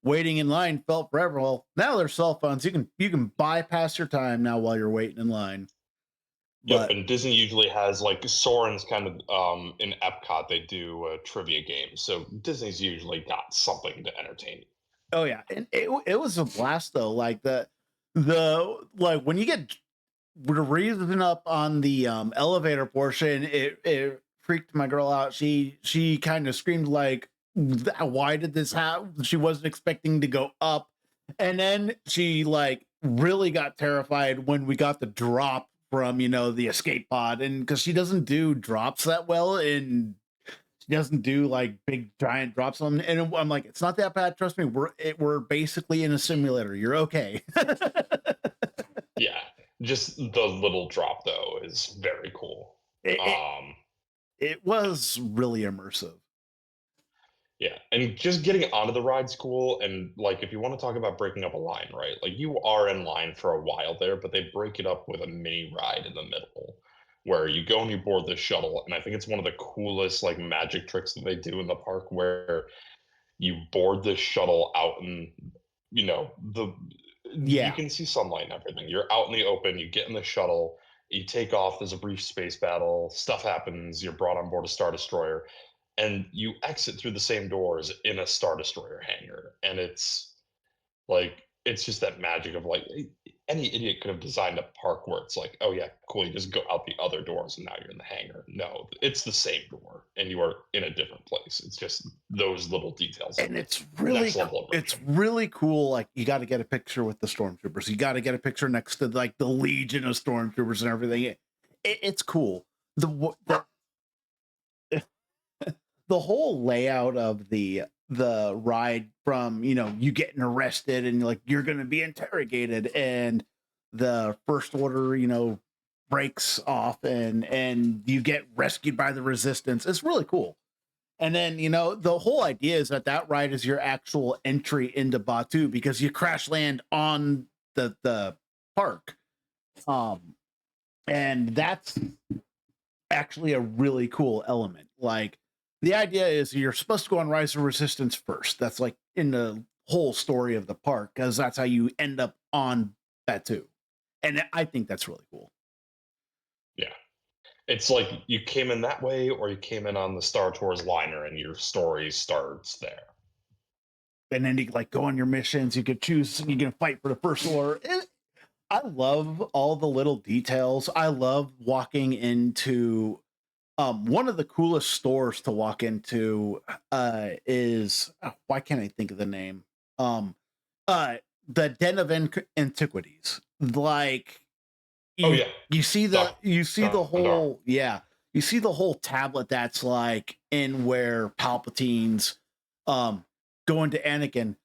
waiting in line felt forever. Well, now there's cell phones. You can bypass your time now while you're waiting in line. Yep, But and Disney usually has like Soren's kind of in Epcot they do trivia games, so Disney's usually got something to entertain you. oh yeah, and it was a blast though. Like the like when you get reason up on the elevator portion, it freaked my girl out. She kind of screamed like, why did this happen? She wasn't expecting to go up. And then she like really got terrified when we got the drop from the escape pod, and because she doesn't do drops that well, and she doesn't do like big giant drops on, and I'm like, it's not that bad, trust me, we're basically in a simulator, you're okay. Yeah, just the little drop though is very cool. it, it Um, it was really immersive. Yeah, and just getting onto the ride's cool, and, like, if you wanna talk about breaking up a line, right? Like, you are in line for a while there, but they break it up with a mini ride in the middle, where you go and you board the shuttle, and I think it's one of the coolest, like, magic tricks that they do in the park where you board the shuttle out in, the you Yeah, can see sunlight and everything. You're out in the open, you get in the shuttle, you take off, there's a brief space battle, stuff happens, you're brought on board a Star Destroyer, and you exit through the same doors in a Star Destroyer hangar, and it's just that magic of, like, any idiot could have designed a park where it's like, "Oh, yeah, cool, you just go out the other doors, and now you're in the hangar." No, it's the same door, and you are in a different place. It's just those little details of and it's next really level it's immersion. really cool. Like, you got to get a picture with the stormtroopers, you got to get a picture next to like the legion of stormtroopers and everything. It's cool. The the whole layout of the ride, from you getting arrested and like you're going to be interrogated, and the first order breaks off, and you get rescued by the resistance. It's really cool. And then the whole idea is that ride is your actual entry into Batu, because you crash land on the park. um and that's actually a really cool element. Like, the idea is you're supposed to go on Rise of Resistance first. That's like in the whole story of the park, because that's how you end up on Batu. And I think that's really cool. Yeah. It's like you came in that way or you came in on the Star Tours liner and your story starts there. And then you like go on your missions. You could choose. You can fight for the first order. I love all the little details. I love walking into one of the coolest stores to walk into is, why can't I think of the name? Um uh the Den of Antiquities. Like, Oh, you yeah. you see the Doc you see the Gondar. whole, yeah, you see the whole tablet that's like in where Palpatine's um going to Anakin,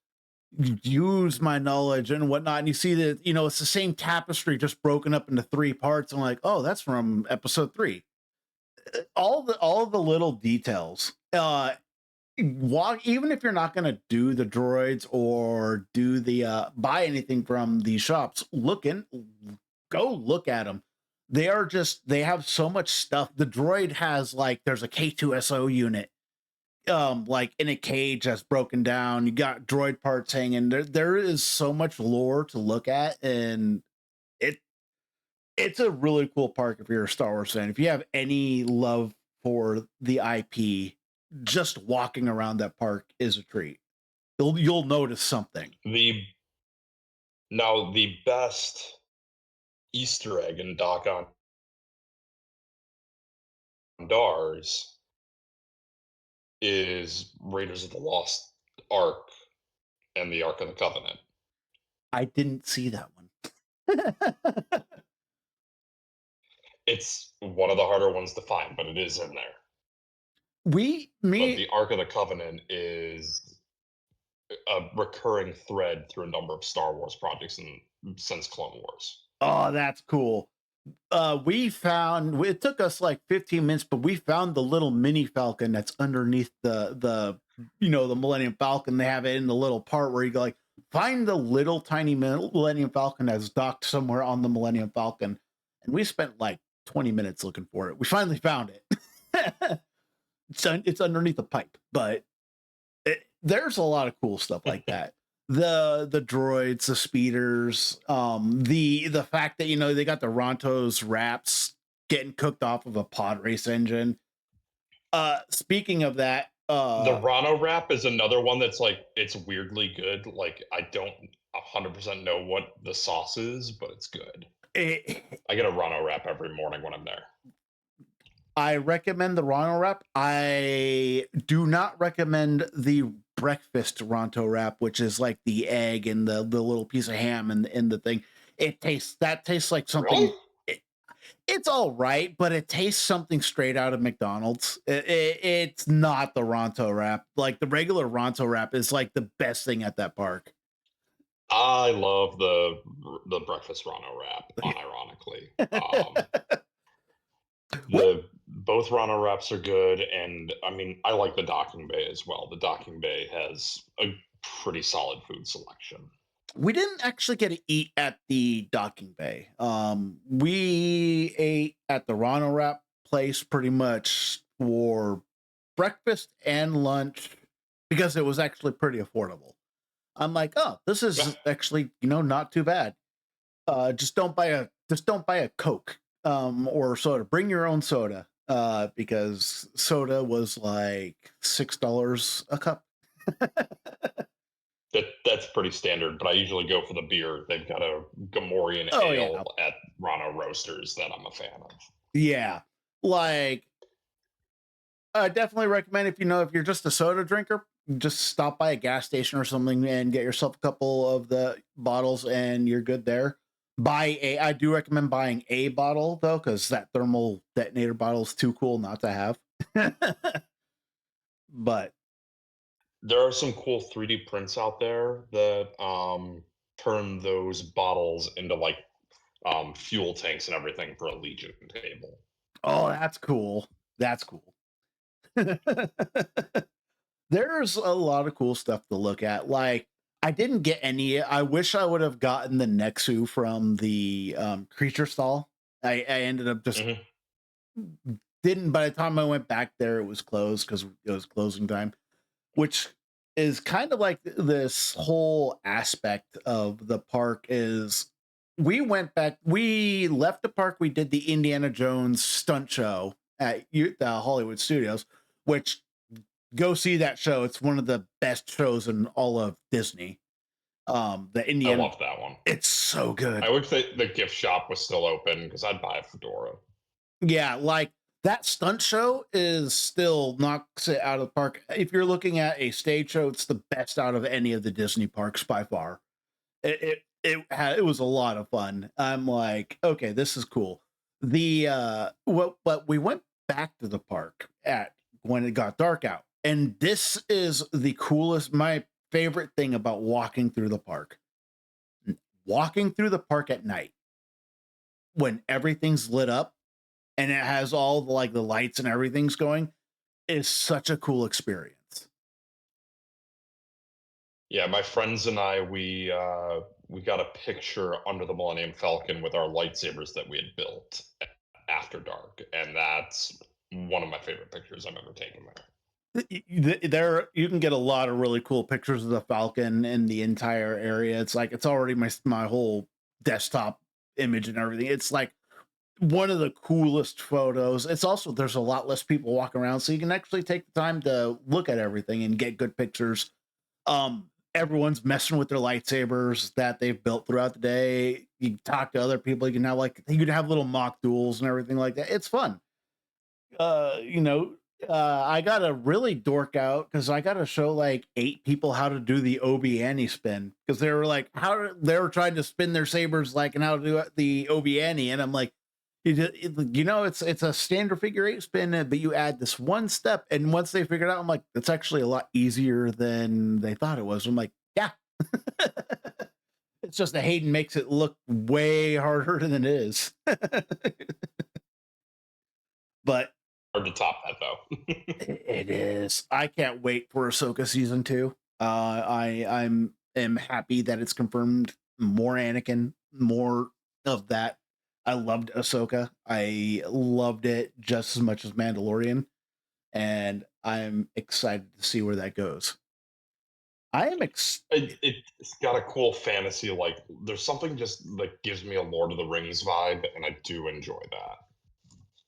use my knowledge and whatnot, and you see that it's the same tapestry just broken up into three parts. I'm like, oh, that's from episode three. All the little details, walk, even if you're not going to do the droids or do the buy anything from these shops, go look at them. They have so much stuff. The droid has, like, there's a K2SO unit like in a cage that's broken down. You got droid parts hanging there is so much lore to look at, and it it's a really cool park if you're a Star Wars fan. If you have any love for the IP, just walking around that park is a treat. You'll notice something. The Now the best Easter egg in Doc on Dars is Raiders of the Lost Ark and the Ark of the Covenant. I didn't see that one. It's one of the harder ones to find, but it is in there. we But me the Ark of the Covenant is a recurring thread through a number of Star Wars projects and since Clone Wars. Oh, that's cool. We found it took us like 15 minutes, but we found the little mini Falcon that's underneath the the Millennium Falcon. They have it in the little part where you go like find the little tiny Millennium Falcon that's docked somewhere on the Millennium Falcon, and we spent like 20 minutes looking for it. We finally found it. It's underneath a pipe, but there's a lot of cool stuff like that. The droids, the speeders, the fact that they got the Ronto's wraps getting cooked off of a pod race engine. Speaking of that, The Rano wrap is another one that's like it's weirdly good. Like I don't 100% know what the sauce is, but it's good. it, I get a Rano wrap every morning when I'm there. I recommend the Ronto wrap. I do not recommend the breakfast Ronto wrap, which is like the egg and the little piece of ham and the thing. Tastes like something. Really? It's all right, but it tastes something straight out of McDonald's. It's not the Ronto wrap. Like the regular Ronto wrap is like the best thing at that park. I love the breakfast Rano wrap, unironically. What? The both Rano wraps are good, and I mean I like the docking bay as well. The docking bay has a pretty solid food selection. We didn't actually get to eat at the docking bay. We ate at the Ronto wrap place pretty much for breakfast and lunch because it was actually pretty affordable. I'm like, oh, this Yeah. is actually, not too bad. Just don't buy a Coke or soda. Bring your own soda. Because soda was like $6 a cup. That's pretty standard, but I usually go for the beer. They've got a Gamorrean Oh ale yeah. at Rano Roasters that I'm a fan of. Yeah. Like I definitely recommend if you're just a soda drinker, just stop by a gas station or something and get yourself a couple of the bottles and you're good there. I do recommend buying a bottle though, because that thermal detonator bottle is too cool not to have. But There are some cool 3D prints out there that turn those bottles into like fuel tanks and everything for a Legion table. oh, that's cool. That's cool. There's a lot of cool stuff to look at. Like I didn't get any. I wish I would have gotten the Nexu from the creature stall. I ended up just Mhm. didn't. By the time I went back there, it was closed because it was closing time, which is kind of like this whole aspect of the park is we left the park, we did the Indiana Jones stunt show at the Hollywood Studios, which go see that show. It's one of the best shows in all of Disney. The I Indiana, love that one. it's so good. I wish that the gift shop was still open because I'd buy a fedora. Yeah, like that stunt show is still knocks it out of the park. If you're looking at a stage show, it's the best out of any of the Disney parks by far. It was a lot of fun. I'm like, okay, this is cool. But we went back to the park at when it got dark out, and this is the coolest. My favorite thing about walking through the park. Walking through the park at night when everything's lit up and it has all the lights and everything's going is such a cool experience. Yeah, my friends and I, we got a picture under the Millennium Falcon with our lightsabers that we had built after dark, and that's one of my favorite pictures I've ever taken there. There you can get a lot of really cool pictures of the Falcon and the entire area. It's like it's already my whole desktop image and everything. It's like one of the coolest photos. It's also there's a lot less people walking around, so you can actually take the time to look at everything and get good pictures. Everyone's messing with their lightsabers that they've built throughout the day. You can talk to other people. You can have you can have little mock duels and everything like that. It's fun. You know, I got to really dork out because I got to show like 8 people how to do the Obi Annie spin because they were like, they were trying to spin their sabers like and how to do the Obi Annie, and I'm like, it's a standard figure 8 spin, but you add this one step, and once they figured out, I'm like, it's actually a lot easier than they thought it was. I'm like, yeah, it's just that Hayden makes it look way harder than it is, but Hard to top that though. it is. I can't wait for Ahsoka season 2. I'm am happy that it's confirmed more Anakin, more of that. I loved Ahsoka. I loved it just as much as Mandalorian, and I'm excited to see where that goes. I am It's got a cool fantasy, like there's something just like gives me a Lord of the Rings vibe, and I do enjoy that.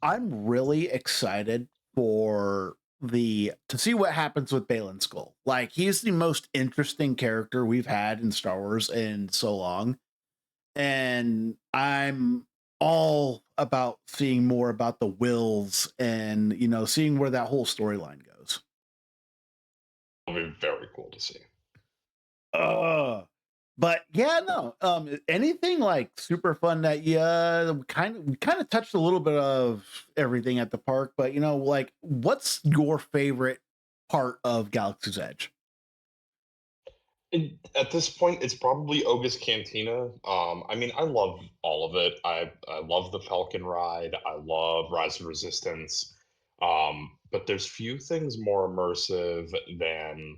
I'm really excited for the to see what happens with Balin Skull. Like he's the most interesting character we've had in Star Wars in so long, and I'm all about seeing more about the wills and seeing where that whole storyline goes. It'll be very cool to see. uh but yeah, no, anything like super fun that we kind of touched a little bit of everything at the park, but like what's your favorite part of Galaxy's Edge? At this point, it's probably Oga's Cantina. I mean, I love all of it. I love the Falcon ride. I love Rise of Resistance. But there's few things more immersive than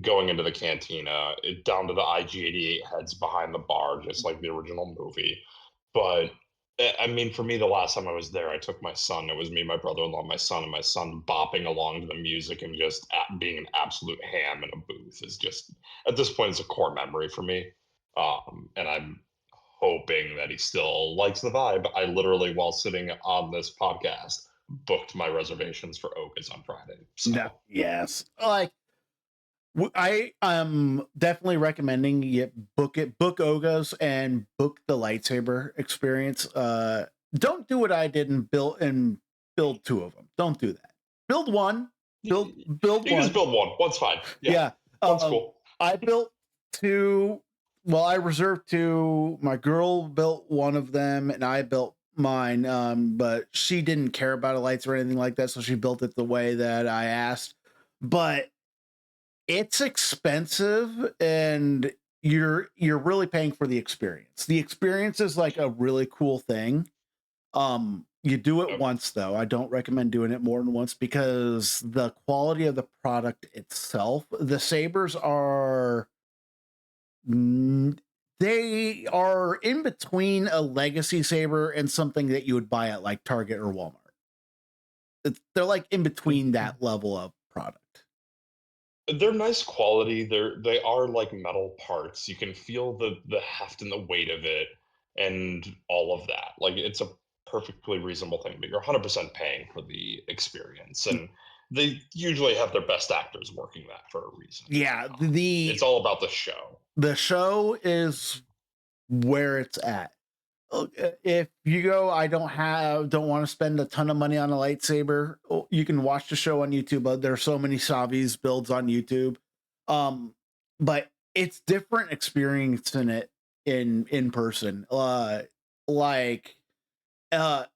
going into the cantina, down to the IG-88 heads behind the bar, just like the original movie. But I mean, for me, the last time I was there, I took my son. It was me, my brother-in-law, my son, and my son bopping along to the music and just being an absolute ham in a booth is just at this point it's a core memory for me. And I'm hoping that he still likes the vibe. I literally, while sitting on this podcast, booked my reservations for Oga's on Friday. So No, yes, like I am definitely recommending you book Oga's and book the lightsaber experience. Don't do what I did and build 2 of them. Don't do that. Build one. you, Build you can just one. build one. One's fine. Yeah, Yeah. one's Um, cool. I built 2. Well, I reserved 2. My girl built one of them, and I built mine. But she didn't care about a lights or anything like that, so she built it the way that I asked. But it's expensive, and you're really paying for the experience. The experience is like a really cool thing. You do it Yep. once though. I don't recommend doing it more than once because the quality of the product itself, the sabers are mm, they are in between a legacy saber and something that you would buy at like Target or Walmart. They're like in between that level of product. They're nice quality. They are like metal parts. You can feel the heft and the weight of it and all of that. Like it's a perfectly reasonable thing, but you're 100% paying for the experience. And they usually have their best actors working that for a reason. Yeah, It's all about the show. the show is where it's at. If you go, I don't want to spend a ton of money on a lightsaber. You can watch the show on YouTube. But there are so many Savi's builds on YouTube. But it's different experiencing it in person. Like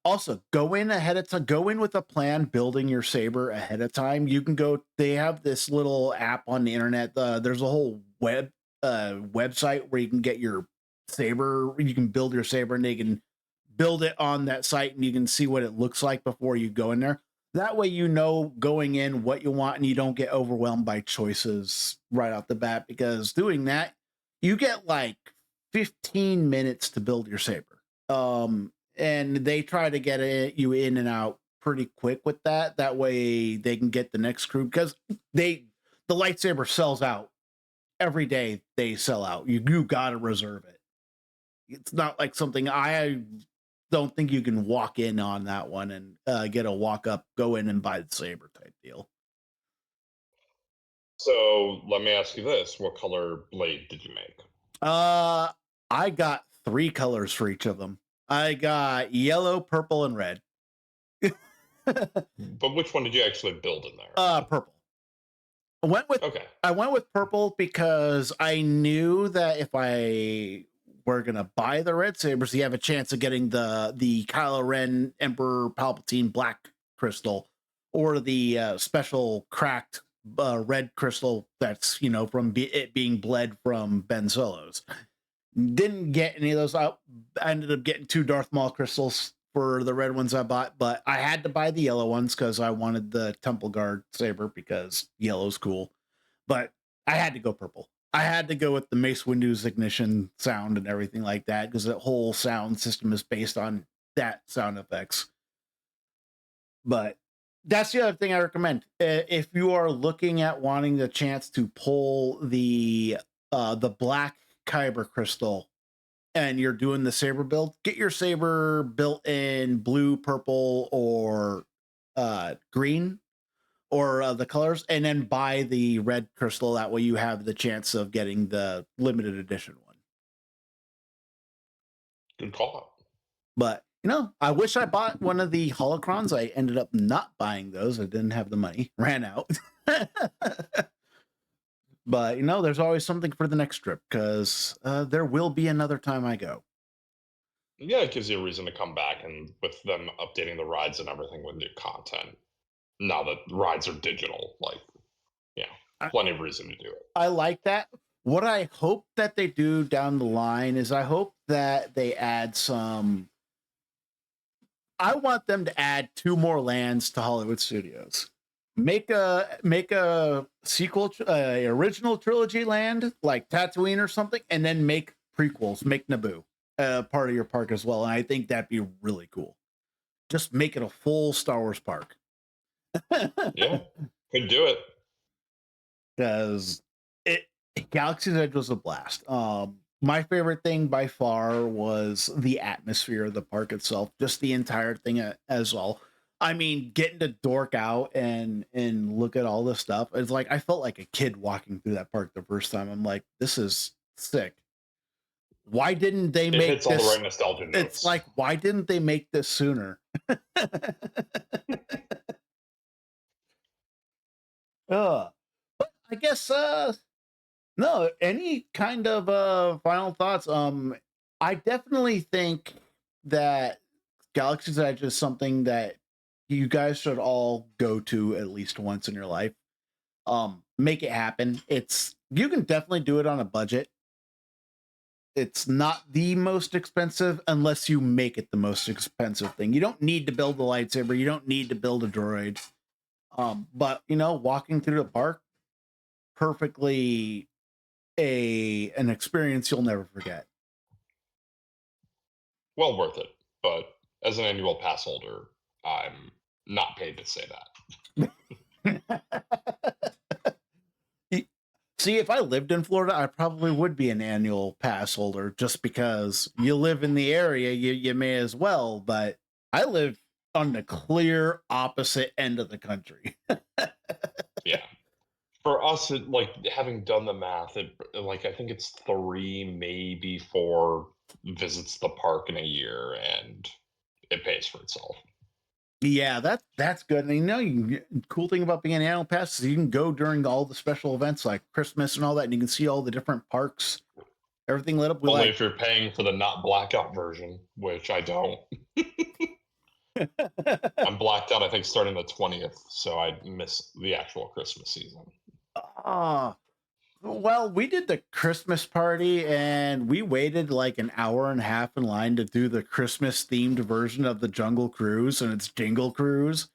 also go in ahead of time, go in with a plan, building your saber ahead of time. You can go, they have this little app on the internet. There's a whole website where you can get your saber, you can build your saber, and they can build it on that site, and you can see what it looks like before you go in there. That way going in what you want, and you don't get overwhelmed by choices right off the bat, because doing that, you get like 15 minutes to build your saber. And they try to get you in and out pretty quick with that. That way they can get the next crew, because the lightsaber sells out every day. They sell out. You got to reserve it. It's not like something don't think you can walk in on that one and get a walk up, go in and buy the saber type deal. So let me ask you this: what color blade did you make? Uh, I got 3 colors for each of them. I got yellow, purple, and red. But which one did you actually build in there? Purple. I went with Okay. I went with purple because I knew that if I were gonna buy the red sabers, you have a chance of getting the Kylo Ren Emperor Palpatine black crystal, or the special cracked red crystal that's from it being bled from Ben Solo's. Didn't get any of those. I ended up getting 2 Darth Maul crystals for the red ones I bought, but I had to buy the yellow ones because I wanted the Temple Guard saber because yellow's cool. But I had to go purple. I had to go with the Mace Windu's ignition sound and everything like that because the whole sound system is based on that sound effects. But that's the other thing I recommend. If you are looking at wanting the chance to pull the black kyber crystal and you're doing the saber build, get your saber built in blue, purple, or green, or the colors, and then buy the red crystal. That way you have the chance of getting the limited edition one. Good call. But I wish I bought one of the holocrons. I ended up not buying those. I didn't have the money, ran out. But there's always something for the next trip because there will be another time I go. Yeah, it gives you a reason to come back, and with them updating the rides and everything with new content. Now that rides are digital, like, yeah, I, plenty of reason to do it. I like that. What I hope that they do down the line is I hope that they add some. I want them to add 2 more lands to Hollywood Studios. Make a sequel, original trilogy land like Tatooine or something, and then make prequels. Make Naboo part of your park as well, and I think that'd be really cool. Just make it a full Star Wars park. Yeah, could do it. Because Galaxy's Edge was a blast. My favorite thing by far was the atmosphere of the park itself, just the entire thing as well. I mean, getting to dork out and look at all this stuff. It's like I felt like a kid walking through that park the first time. I'm like, this is sick. Why didn't they It make hits all the this? right nostalgia It's notes. like, why didn't they make this sooner? But I guess no, any kind of final thoughts. I definitely think that Galaxy's Edge is something that you guys should all go to at least once in your life. Make it happen. You can definitely do it on a budget. It's not the most expensive unless you make it the most expensive thing. You don't need to build a lightsaber, you don't need to build a droid. But walking through the park, perfectly an experience you'll never forget. Well worth it, but as an annual pass holder, I'm not paid to say that. See, if I lived in Florida, I probably would be an annual pass holder just because you live in the area, you may as well. But I live on the clear opposite end of the country. Yeah. For us, having done the math, I think it's 3, maybe 4 visits to the park in a year, and it pays for itself. Yeah, that's good. And cool thing about being an annual pass is you can go during all the special events like Christmas and all that, and you can see all the different parks, everything lit up. Only if you're paying for the not blackout version, which I don't. I'm blacked out, I think, starting the 20th, so I miss the actual Christmas season. Ah, well, we did the Christmas party and we waited like an hour and a half in line to do the Christmas themed version of the Jungle Cruise, and it's Jingle Cruise.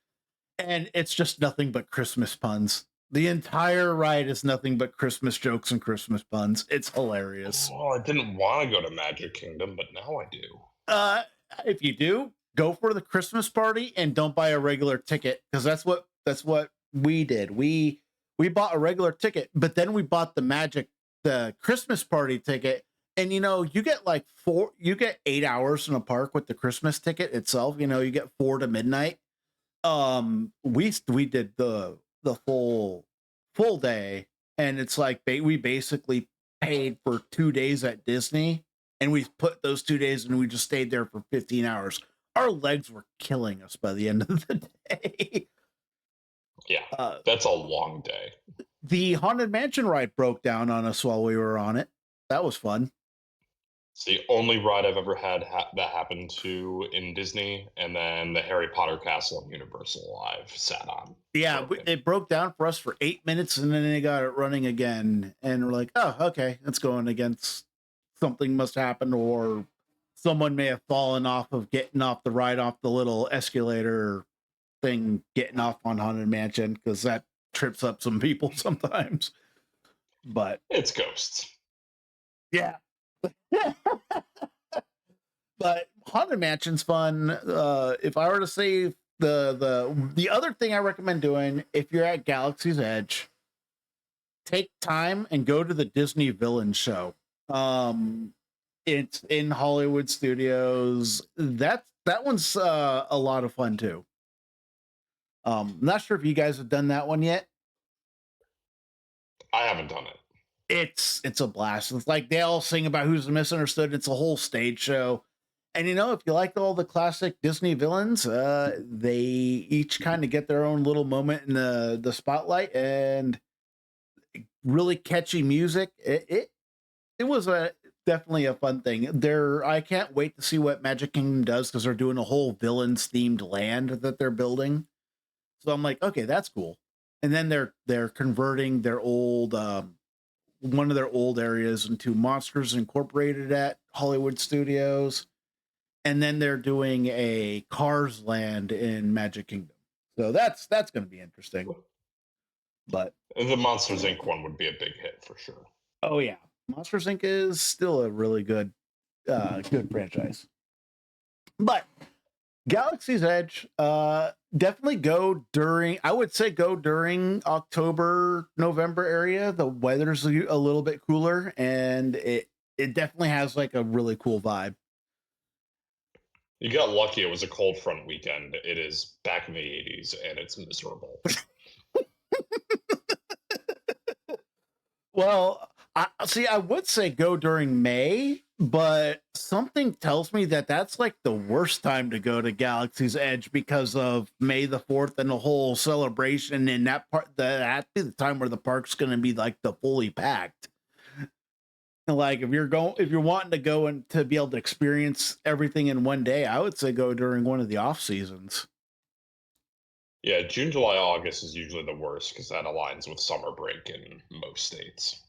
And it's just nothing but Christmas puns. The entire ride is nothing but Christmas jokes and Christmas puns. It's hilarious. Oh, I didn't want to go to Magic Kingdom, but now I do. If you do, go for the Christmas party and don't buy a regular ticket, because that's what we did. We bought a regular ticket, but then we bought the Christmas party ticket, And you get like 8 hours in a park with the Christmas ticket itself. You get 4 to midnight. We did the full day, and it's like we basically paid for 2 days at Disney, and we put those 2 days and we just stayed there for 15 hours. Our legs were killing us by the end of the day. Yeah, Uh, that's a long day. the Haunted Mansion ride broke down on us while we were on it. That was fun. It's the only ride I've ever had that happened to in Disney, and then the Harry Potter castle in Universal I've sat on. Yeah, Broken. it broke down for us for 8 minutes, and then they got it running again. And we're like, oh, okay, it's going against something must happen, or someone may have fallen off of getting off the ride off the little escalator thing, getting off on Haunted Mansion, because that trips up some people sometimes. But It's ghosts. yeah. But Haunted Mansion's fun. If I were to say the other thing I recommend doing if you're at Galaxy's Edge, take time and go to the Disney Villain Show. It's in Hollywood Studios. That one's a lot of fun too. Not sure if you guys have done that one yet. I haven't done it. It's a blast. It's like they all sing about who's the misunderstood. It's a whole stage show. And if you like all the classic Disney villains, they each kind of get their own little moment in the spotlight, and really catchy music. It was definitely a fun thing. I can't wait to see what Magic Kingdom does, because they're doing a whole villains themed land that they're building. So I'm like, okay, that's cool. And then they're converting their old one of their old areas into Monsters Incorporated at Hollywood Studios. And then they're doing a Cars land in Magic Kingdom. So that's going to be interesting. But The Monsters Inc. one would be a big hit for sure. oh yeah, Monsters Inc. is still a really good franchise. But Galaxy's Edge, definitely go during, I would say go during October, November area. The weather's a little bit cooler, and it definitely has like a really cool vibe. You got lucky. It was a cold front weekend. It is back in the 80s, and it's miserable. Well, I would say go during May, but something tells me that that's like the worst time to go to Galaxy's Edge, because of May the 4th and the whole celebration. And that'd be the time where the park's going to be like the fully packed. Like if you're wanting to go and to be able to experience everything in one day, I would say go during one of the off seasons. Yeah, June, July, August is usually the worst because that aligns with summer break in most states.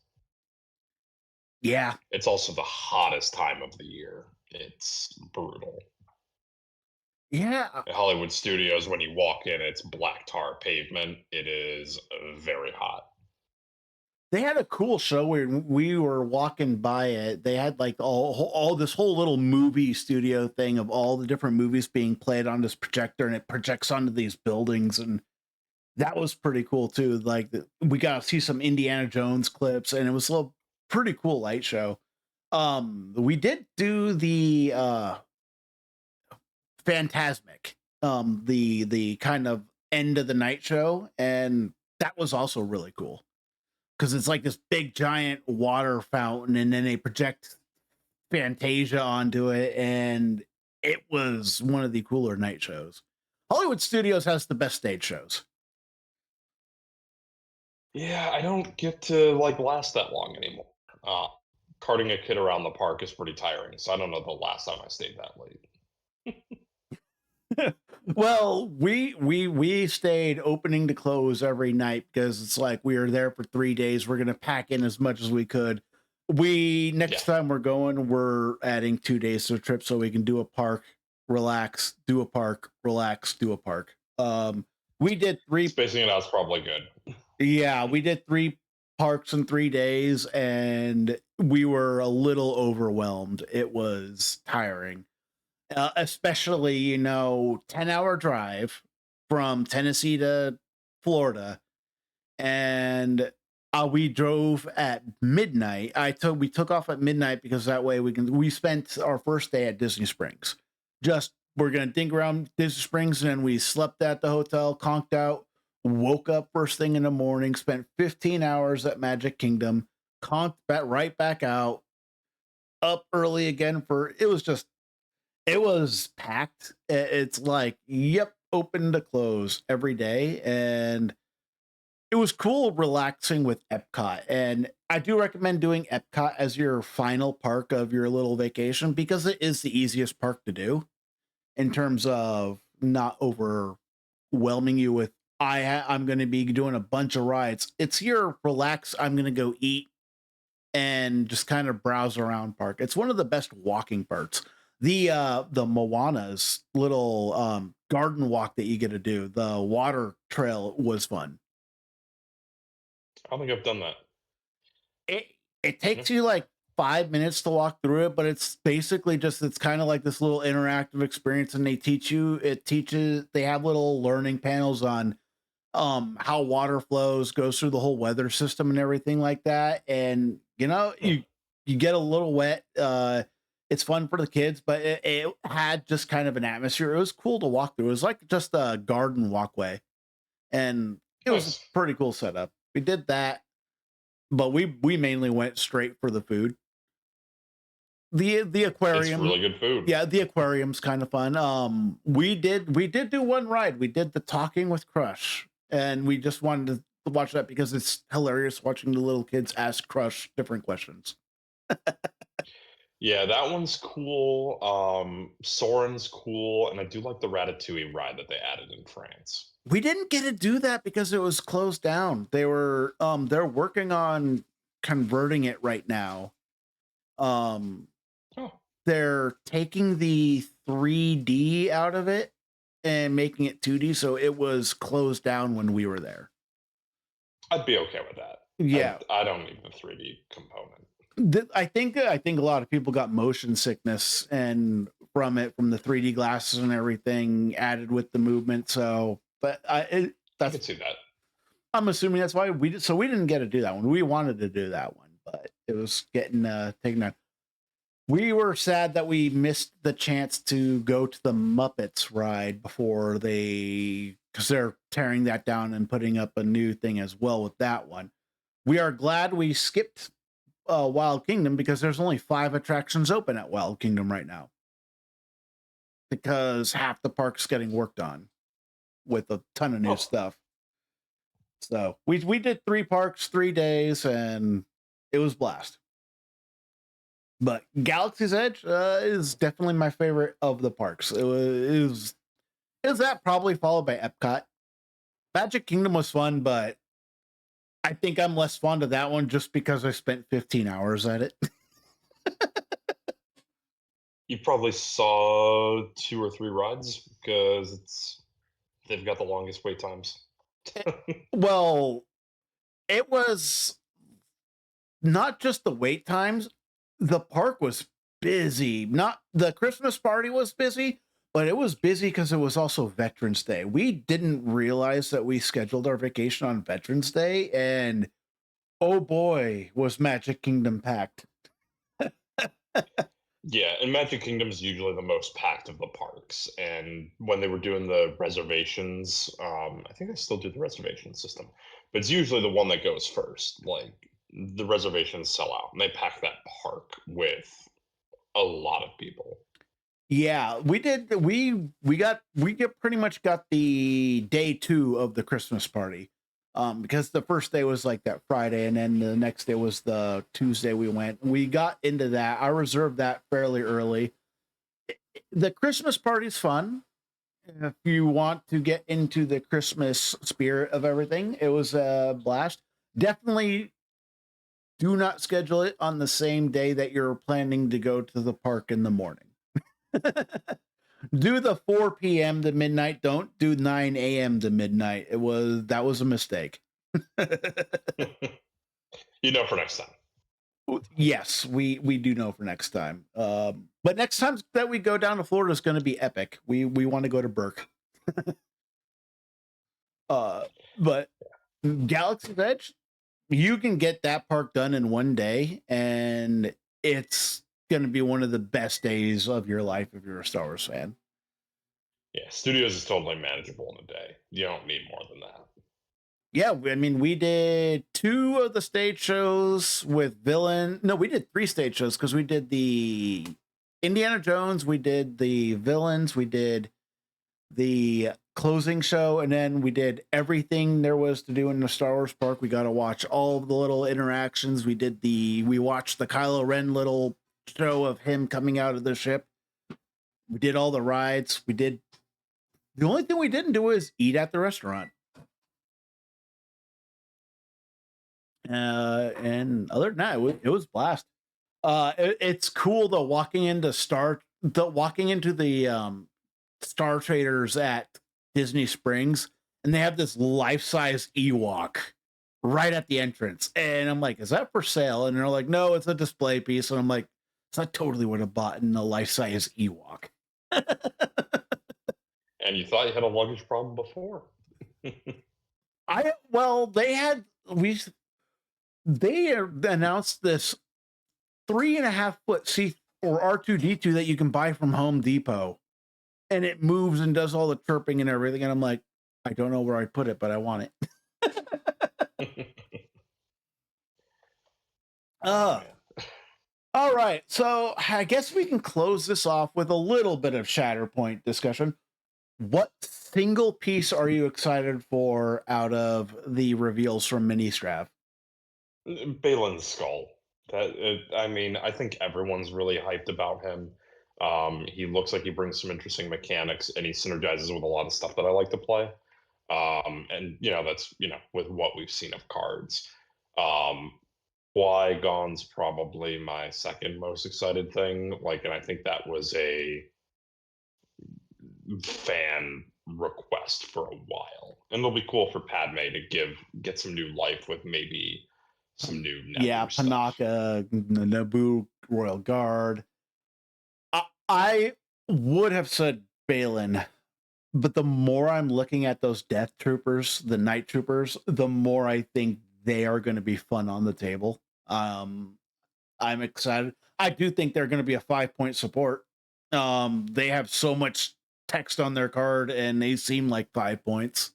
Yeah. It's also the hottest time of the year. It's brutal. Yeah. At Hollywood Studios, when you walk in, it's black tar pavement. It is very hot. They had a cool show where we were walking by it. They had like all this whole little movie studio thing of all the different movies being played on this projector, and it projects onto these buildings. And that was pretty cool too. Like we got to see some Indiana Jones clips, and it was a pretty cool light show. We did do the Phantasmic, the kind of end of the night show, and that was also really cool, because it's like this big giant water fountain, and then they project Fantasia onto it, and it was one of the cooler night shows. Hollywood Studios has the best stage shows. Yeah, I don't get to last that long anymore. Carting a kid around the park is pretty tiring, so I don't know the last time I stayed that late. Well, we stayed opening to close every night, because it's like we were there for 3 days. We're gonna pack in as much as we could. Next time we're adding 2 days to a trip, so we can do a park, relax, do a park, relax, do a park. We did 3. Spacing it out is probably good. Yeah, we did 3 parks in 3 days, and we were a little overwhelmed. It was tiring. Especially 10-hour drive from Tennessee to Florida, and We drove at midnight. We took off at midnight because that way we spent our first day at Disney Springs. Just we're gonna dink around Disney Springs, and then we slept at the hotel, conked out, woke up first thing in the morning, spent 15 hours at Magic Kingdom, conked back right back out, up early again for it was packed. It's like, yep, open to close every day. And it was cool relaxing with Epcot. And I do recommend doing Epcot as your final park of your little vacation because it is the easiest park to do in terms of not overwhelming you with I'm going to be doing a bunch of rides. It's your relax. I'm going to go eat and just kind of browse around park. It's one of the best walking parts. The Moana's little garden walk that you get to do, the water trail was fun. I don't think I've done that. It takes you like 5 minutes to walk through it, but it's basically just it's kind of like this little interactive experience, and they have little learning panels on how water flows, goes through the whole weather system and everything like that. And you get a little wet. It's fun for the kids, but it had just kind of an atmosphere. It was cool to walk through. It was like just a garden walkway, and it was a Nice. pretty cool setup. We did that, but we mainly went straight for the food. The It's aquarium, really good food. yeah, the aquarium's kind of fun. We did do one ride. We did the Talking with Crush, and we just wanted to watch that because it's hilarious watching the little kids ask Crush different questions. Yeah, that one's cool. Soren's cool, and I do like the Ratatouille ride that they added in France. We didn't get to do that because it was closed down. They're working on converting it right now. Um Oh, they're taking the 3D out of it and making it 2D, so it was closed down when we were there. I'd be okay with that. Yeah. I don't need the 3D component. I think a lot of people got motion sickness and from the 3D glasses and everything added with the movement. So, but I that's could see that. I'm assuming that's why we did. So we didn't get to do that one. We wanted to do that one, but it was getting taken out. We were sad that we missed the chance to go to the Muppets ride because they're tearing that down and putting up a new thing as well with that one. We are glad we skipped Wild Kingdom because there's only 5 attractions open at Wild Kingdom right now because half the park's getting worked on with a ton of new Oh, stuff. So we did 3 parks, 3 days, and it was blast. But Galaxy's Edge is definitely my favorite of the parks. It was that probably followed by Epcot. Magic Kingdom was fun, but I think I'm less fond of that one just because I spent 15 hours at it. you probably saw 2 or 3 rides because they've got the longest wait times. Well, it was not just the wait times. The park was busy. Not the Christmas party was busy, but it was busy because it was also Veterans Day. We didn't realize that we scheduled our vacation on Veterans Day, and oh boy, was Magic Kingdom packed. Yeah, and Magic Kingdom is usually the most packed of the parks. And when they were doing the reservations, I think they still do the reservation system, but it's usually the one that goes first. Like the reservations sell out, and they pack that park with a lot of people. Yeah, we did. Pretty much got the day 2 of the Christmas party. Because the first day was like that Friday, and then the next day was the Tuesday we went. We got into that. I reserved that fairly early. The Christmas party's fun. If you want to get into the Christmas spirit of everything, it was a blast. Definitely do not schedule it on the same day that you're planning to go to the park in the morning. Do the 4 p.m. to midnight. Don't do 9 a.m. to midnight. That was a mistake. For next time. Yes, we do know for next time. But next time that we go down to Florida is going to be epic. We want to go to Burke. But Galaxy's Edge, You can get that park done in one day, and it's going to be one of the best days of your life if you're a Star Wars fan. Yeah, studios is totally manageable in a day. You don't need more than that. Yeah, I mean, we did two of the stage shows with villain. No, we did three stage shows because we did the Indiana Jones, we did the villains, we did the closing show, and then we did everything there was to do in the Star Wars park. We got to watch all of the little interactions. We watched the Kylo Ren little show of him coming out of the ship. We did all the rides. We did the only thing we didn't do is eat at the restaurant. And other than that, it was blast. It's cool though walking into the Star Traders at Disney Springs, and they have this life-size Ewok right at the entrance. And I'm like, is that for sale? And they're like, no, it's a display piece. And I'm like, so I totally would have bought in a life-size Ewok. And you thought you had a luggage problem before. I well, they announced this 3.5 foot C or R2D2 that you can buy from Home Depot, and it moves and does all the chirping and everything. And I'm like, I don't know where I put it, but I want it. Oh, uh, man. all right. So I guess we can close this off with a little bit of Shatterpoint discussion. What single piece are you excited for out of the reveals from Mini Strav? Balin's skull. I mean, I think everyone's really hyped about him. He looks like he brings some interesting mechanics, and he synergizes with a lot of stuff that I like to play. And that's with what we've seen of cards. Um, Qui-Gon's probably my second most excited thing. And I think that was a fan request for a while, and it'll be cool for Padme to get some new life with maybe some new Yeah, Naboo stuff. Panaka, Naboo, Royal Guard. I would have said Balin, but the more I'm looking at those Death Troopers, the Night Troopers, the more I think they are going to be fun on the table. I'm excited. I do think they're going to be a 5 point support. They have so much text on their card, and they seem like 5 points.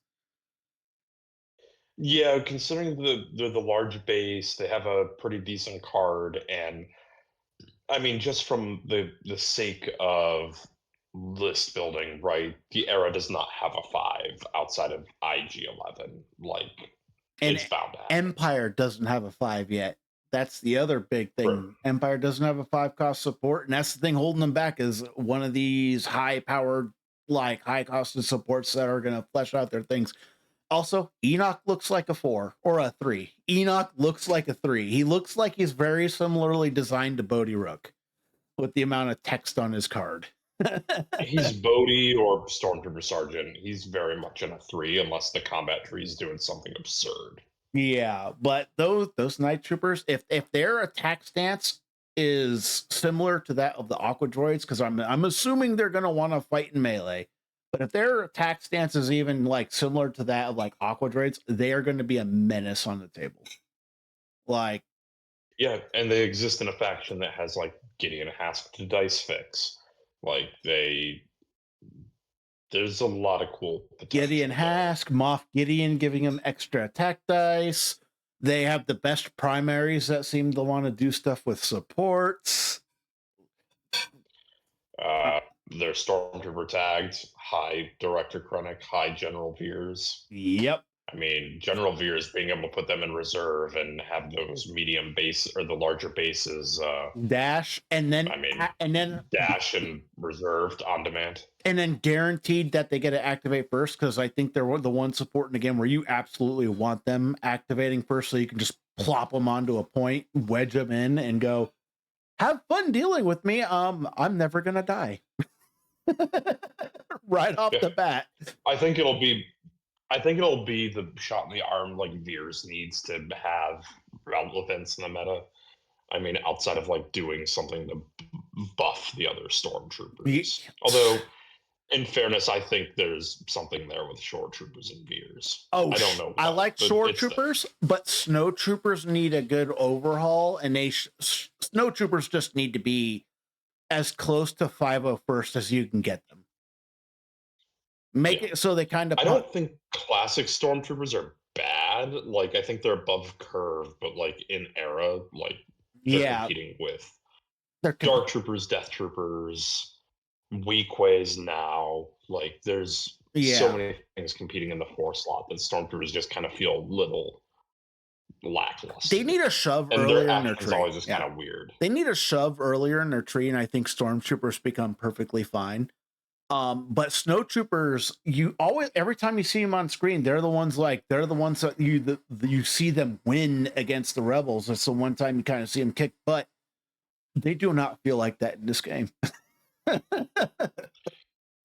Yeah, considering the large base, they have a pretty decent card, and I mean, just from the sake of list building, right? The era does not have a 5 outside of IG-11. And It's bound to happen. Empire doesn't have a 5 yet. That's the other big True. thing. Empire doesn't have a 5 cost support, and that's the thing holding them back is one of these high powered, like high costed supports that are going to flesh out their things. Also, Enoch looks like a 4 or a 3. Enoch looks like a 3. He looks like he's very similarly designed to Bodhi Rook with the amount of text on his card. He's Bodhi or Stormtrooper Sergeant. He's very much in a 3 unless the combat tree is doing something absurd. Yeah, but those night troopers, if their attack stance is similar to that of the aqua droids, because I'm assuming they're gonna want to fight in melee. But if their attack stance is even like similar to that of like aqua droids, they are going to be a menace on the table. Like, Yeah, and they exist in a faction that has Gideon Hask to dice fix. Like they There's a lot of cool Gideon potential there. Hask, Moff Gideon giving him extra attack dice. They have the best primaries that seem to want to do stuff with supports. Uh, They're Stormtrooper tagged, high Director Krennic, high General Veers. yep. I mean, General Veers being able to put them in reserve and have those medium base or the larger bases. Dash I mean, and then dash and reserved on demand. and then guaranteed that they get to activate first, because I think they're the one support in the game where you absolutely want them activating first, so you can just plop them onto a point, wedge them in, and go have fun dealing with me. I'm never gonna die. Right off Yeah. the bat. I think it'll be the shot in the arm Veers needs to have relevance in the meta. I mean, outside of doing something to buff the other stormtroopers. Although In fairness, I think there's something there with shore troopers and veers. Oh, I don't know I what, like but shore it's there. troopers, but snow troopers need a good overhaul, and snow troopers just need to be as close to 501st as you can get them. Make Yeah. it so they kind of I don't think classic stormtroopers are bad. Like, I think they're above curve, but like in era, like they're yeah, competing with they're dark troopers, death troopers, weakways now. Like, there's so yeah. many things competing in the 4 slot that stormtroopers just kind of feel a little They lackluster. need a shove And their earlier in their action's tree. always just kind Yeah. of weird. They need a shove earlier in their tree, and I think stormtroopers become perfectly fine. But snow troopers, you always every time you see them on screen, they're the ones that you see them win against the rebels. It's the one time you kind of see them kick butt. They do not feel like that in this game.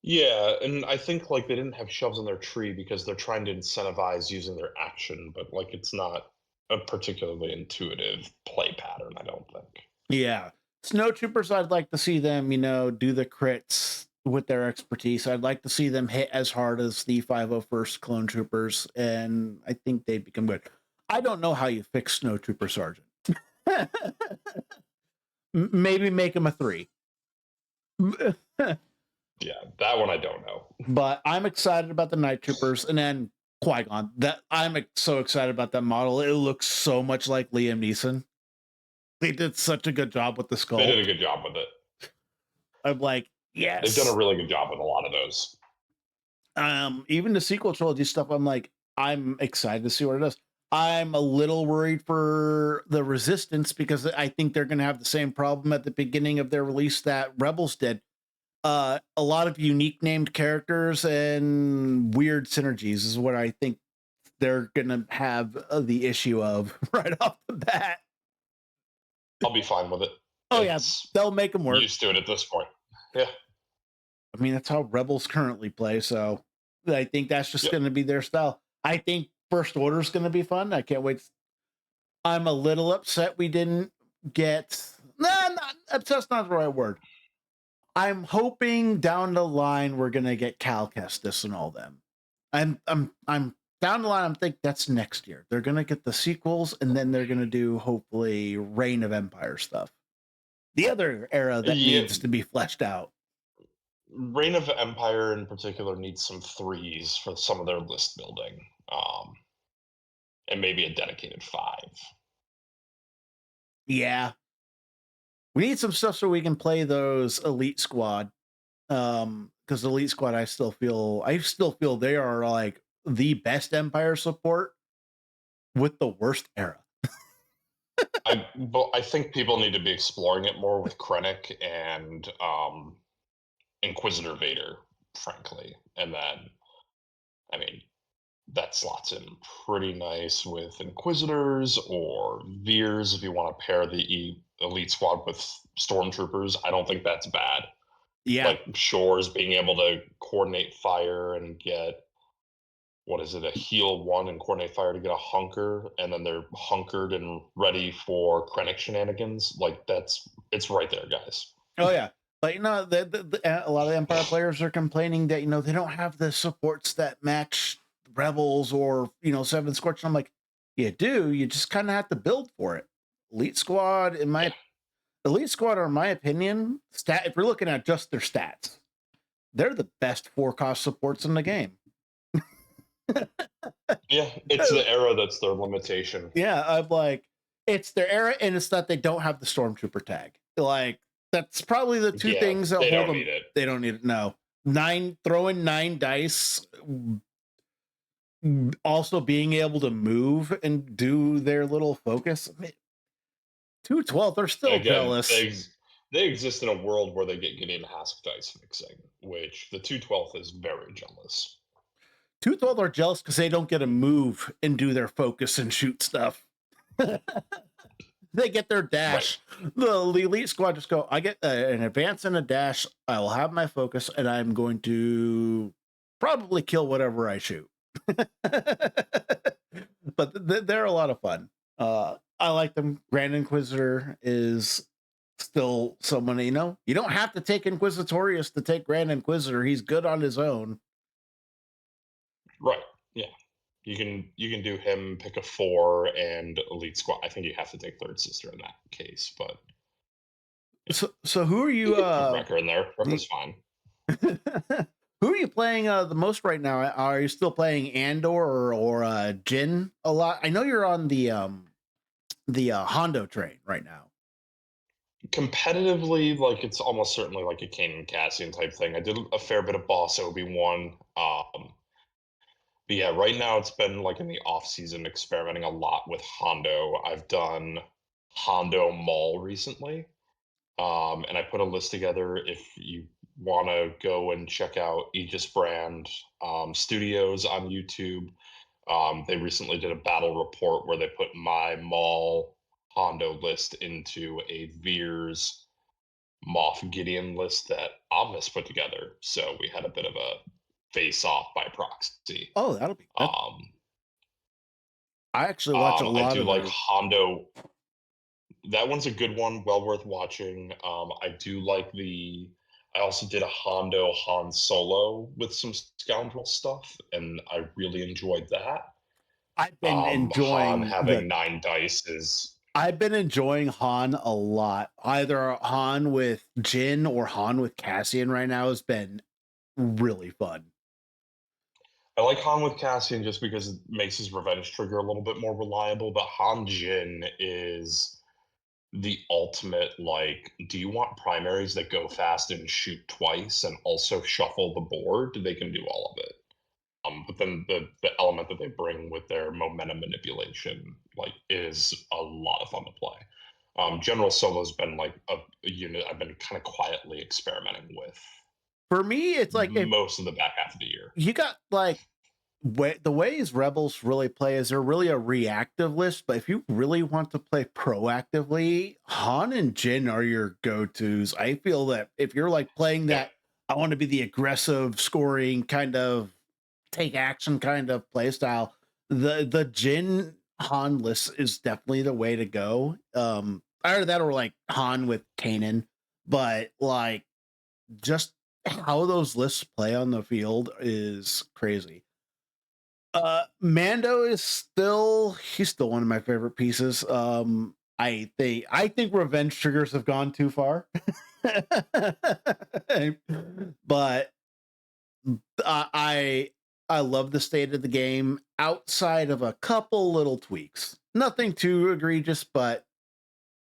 Yeah, and I think like they didn't have shoves on their tree because they're trying to incentivize using their action, but like it's not a particularly intuitive play pattern, I don't think. Yeah. Snow troopers, I'd like to see them, do the crits with their expertise. I'd like to see them hit as hard as the 501st clone troopers, and I think they'd become good. I don't know how you fix Snow Trooper Sergeant. Maybe make him a 3. Yeah, that one I don't know. But I'm excited about the Night Troopers, and then Qui-Gon. That I'm so excited about that model. It looks so much like Liam Neeson. They did such a good job with the They did sculpt. a good job with it. I'm like, Yeah, they've done a yes. really good job with a lot of those. Even the sequel trilogy stuff, I'm like, I'm excited to see what it does. I'm a little worried for the Resistance because I think they're going to have the same problem at the beginning of their release that Rebels did. A lot of unique named characters and weird synergies is what I think they're going to have the issue of right off the bat. I'll be fine with it. Oh, yeah, It's they'll make them work. used to it at this point. Yeah. I mean, that's how Rebels currently play. So I think that's just Yep. going to be their style. I think First Order is going to be fun. I can't wait. I'm a little upset we didn't get. Not upset's not the right word. I'm hoping down the line we're going to get Cal Kestis and all them. I'm down the line. I'm thinking that's next year. They're going to get the sequels, and then they're going to do hopefully Reign of Empire stuff. The other era that needs to be fleshed out. Reign of Empire in particular needs some 3s for some of their list building. And maybe a dedicated 5. Yeah. We need some stuff so we can play those Elite Squad. Because Elite Squad, I still feel they are like the best Empire support with the worst era. I think people need to be exploring it more with Krennic and Inquisitor Vader, frankly. And then, I mean, that slots in pretty nice with Inquisitors or Veers if you want to pair the Elite Squad with Stormtroopers. I don't think that's bad. Yeah. Like Shores being able to coordinate fire and get what is it, a heal 1 and coordinate fire to get a hunker, and then they're hunkered and ready for Krennic shenanigans. Like it's right there, guys. Oh yeah. But a lot of Empire players are complaining that they don't have the supports that match Rebels or Seven Scorch. And I'm like, you do. You just kind of have to build for it. Elite Squad, in my opinion, if we're looking at just their stats, they're the best 4-cost supports in the game. Yeah, it's the era that's their limitation. Yeah, I'm like, it's their era, and it's that they don't have the Stormtrooper tag. Like, that's probably the two things that hold them. Need it. They don't need it. No, throwing 9 dice, also being able to move and do their little focus. 212, they're still jealous. They exist in a world where they get Gideon Hask dice mixing, which the 212th is very jealous. 212 are jealous because they don't get to move and do their focus and shoot stuff. They get their dash. Right. The Elite Squad just go, I get an advance and a dash. I will have my focus, and I'm going to probably kill whatever I shoot. But they're a lot of fun. I like them. Grand Inquisitor is still someone, you don't have to take Inquisitorius to take Grand Inquisitor. He's good on his own. Right. Yeah. You can do him, pick a 4 and elite squad. I think you have to take third sister in that case, but yeah. So who are You you can put Wrecker in there. y- Wrecker's fine. who are you playing the most right now? Are you still playing Andor or Jin a lot? I know you're on the Hondo train right now. Competitively, like, it's almost certainly like a Kanan Cassian type thing. I did a fair bit of Boss Obi-Wan, but yeah, right now it's been, like, in the off season experimenting a lot with Hondo. I've done Hondo Maul recently, and I put a list together if you wanna go and check out Aegis Brand, Studios on YouTube. They recently did a battle report where they put my Maul Hondo list into a Veers Moff Gideon list that Omnis put together. So we had a bit of a face off by proxy. Oh, that'll be good. Um, I actually watch a I lot do of like those. Hondo. That one's a good one, well worth watching. I do like the. I also did a Hondo Han Solo with some scoundrel stuff, and I really enjoyed that. I've been Han enjoying having the 9 dice is I've been enjoying Han a lot. Either Han with Jin or Han with Cassian right now has been really fun. I like Han with Cassian just because it makes his revenge trigger a little bit more reliable, but Han Jin is the ultimate, like, do you want primaries that go fast and shoot twice and also shuffle the board? They can do all of it. But then the element that they bring with their momentum manipulation, like, is a lot of fun to play. General Solo's been like a unit I've been kind of quietly experimenting with For me, it's like if most of the back half of the year. you got like the ways rebels really play is they're really a reactive list, but if you really want to play proactively, Han and Jin are your go-tos. I feel that if you're like playing Yep. that, I want to be the aggressive scoring kind of take action kind of play style, the Jin Han list is definitely the way to go. Either that or like Han with Kanan, but like just how those lists play on the field is crazy. Mando is he's still one of my favorite pieces. I think revenge triggers have gone too far. But I love the state of the game outside of a couple little tweaks. Nothing too egregious, but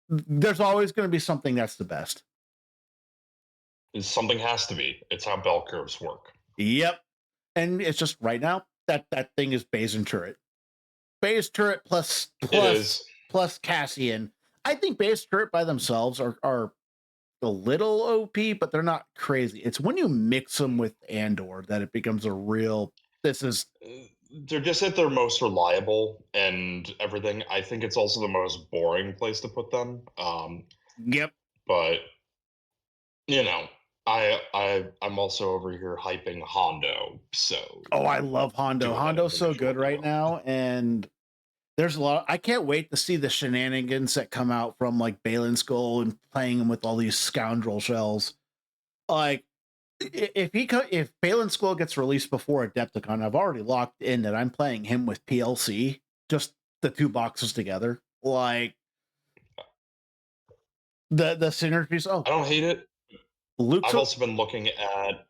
there's always going to be something that's the best. Something has to be. It's how bell curves work. Yep. And it's just right now that thing is base and turret. Base turret It is. plus Cassian. I think base turret by themselves are a little OP, but they're not crazy. It's when you mix them with Andor that it becomes a real. This is They're just at their most reliable and everything. I think it's also the most boring place to put them. yep. But you know, I'm also over here hyping Hondo, so Oh, I love Hondo. do with that Hondo's so information good what you right will. now, and there's a lot. I can't wait to see the shenanigans that come out from like Balin Skull and playing him with all these scoundrel shells. Like if Balin Skull gets released before Adepticon, I've already locked in that I'm playing him with PLC, just the two boxes together. Like the synergies. Oh, I don't hate it. Luke's I've also been looking at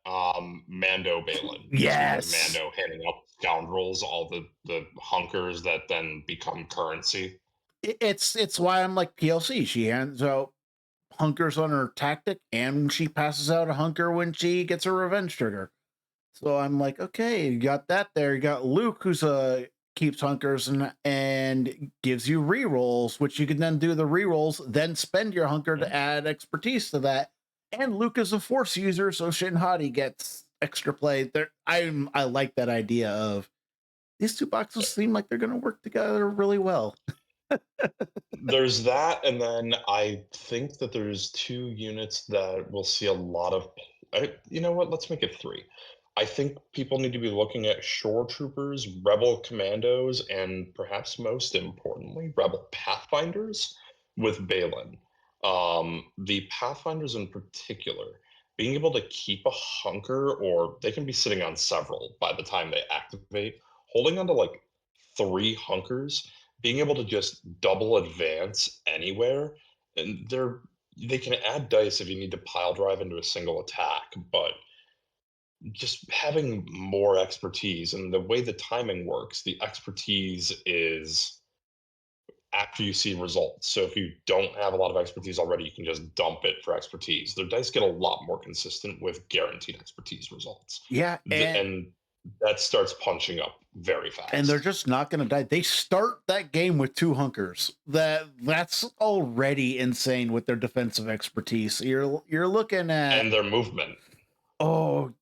Mando Balin, just because yes. Mando handing out scoundrels all the hunkers that then become currency. It's why I'm like PLC. She hands out hunkers on her tactic, and she passes out a hunker when she gets her revenge trigger. So I'm like, okay, you got that there. You got Luke, who's keeps hunkers and gives you rerolls, which you can then do the rerolls, then spend your hunker to Mhm. add expertise to that. And Luke is a force user, so Shin Hati gets extra play. There, I like that idea of these two boxes seem like they're going to work together really well. There's that, and then I think that there's 2 units that will see a lot of you know what? Let's make it 3. I think people need to be looking at Shore Troopers, Rebel Commandos, and perhaps most importantly, Rebel Pathfinders with Balin. The Pathfinders in particular, being able to keep a hunker, or they can be sitting on several by the time they activate, holding onto like three hunkers, being able to just double advance anywhere, and they can add dice if you need to pile drive into a single attack, but just having more expertise and the way the timing works, the expertise is after you see results. So if you don't have a lot of expertise already, you can just dump it for expertise. Their dice get a lot more consistent with guaranteed expertise results. Yeah, And that starts punching up very and they're fast. just not going to die. They start that game with two hunkers. That's already insane with their defensive expertise. You're looking at And their movement. oh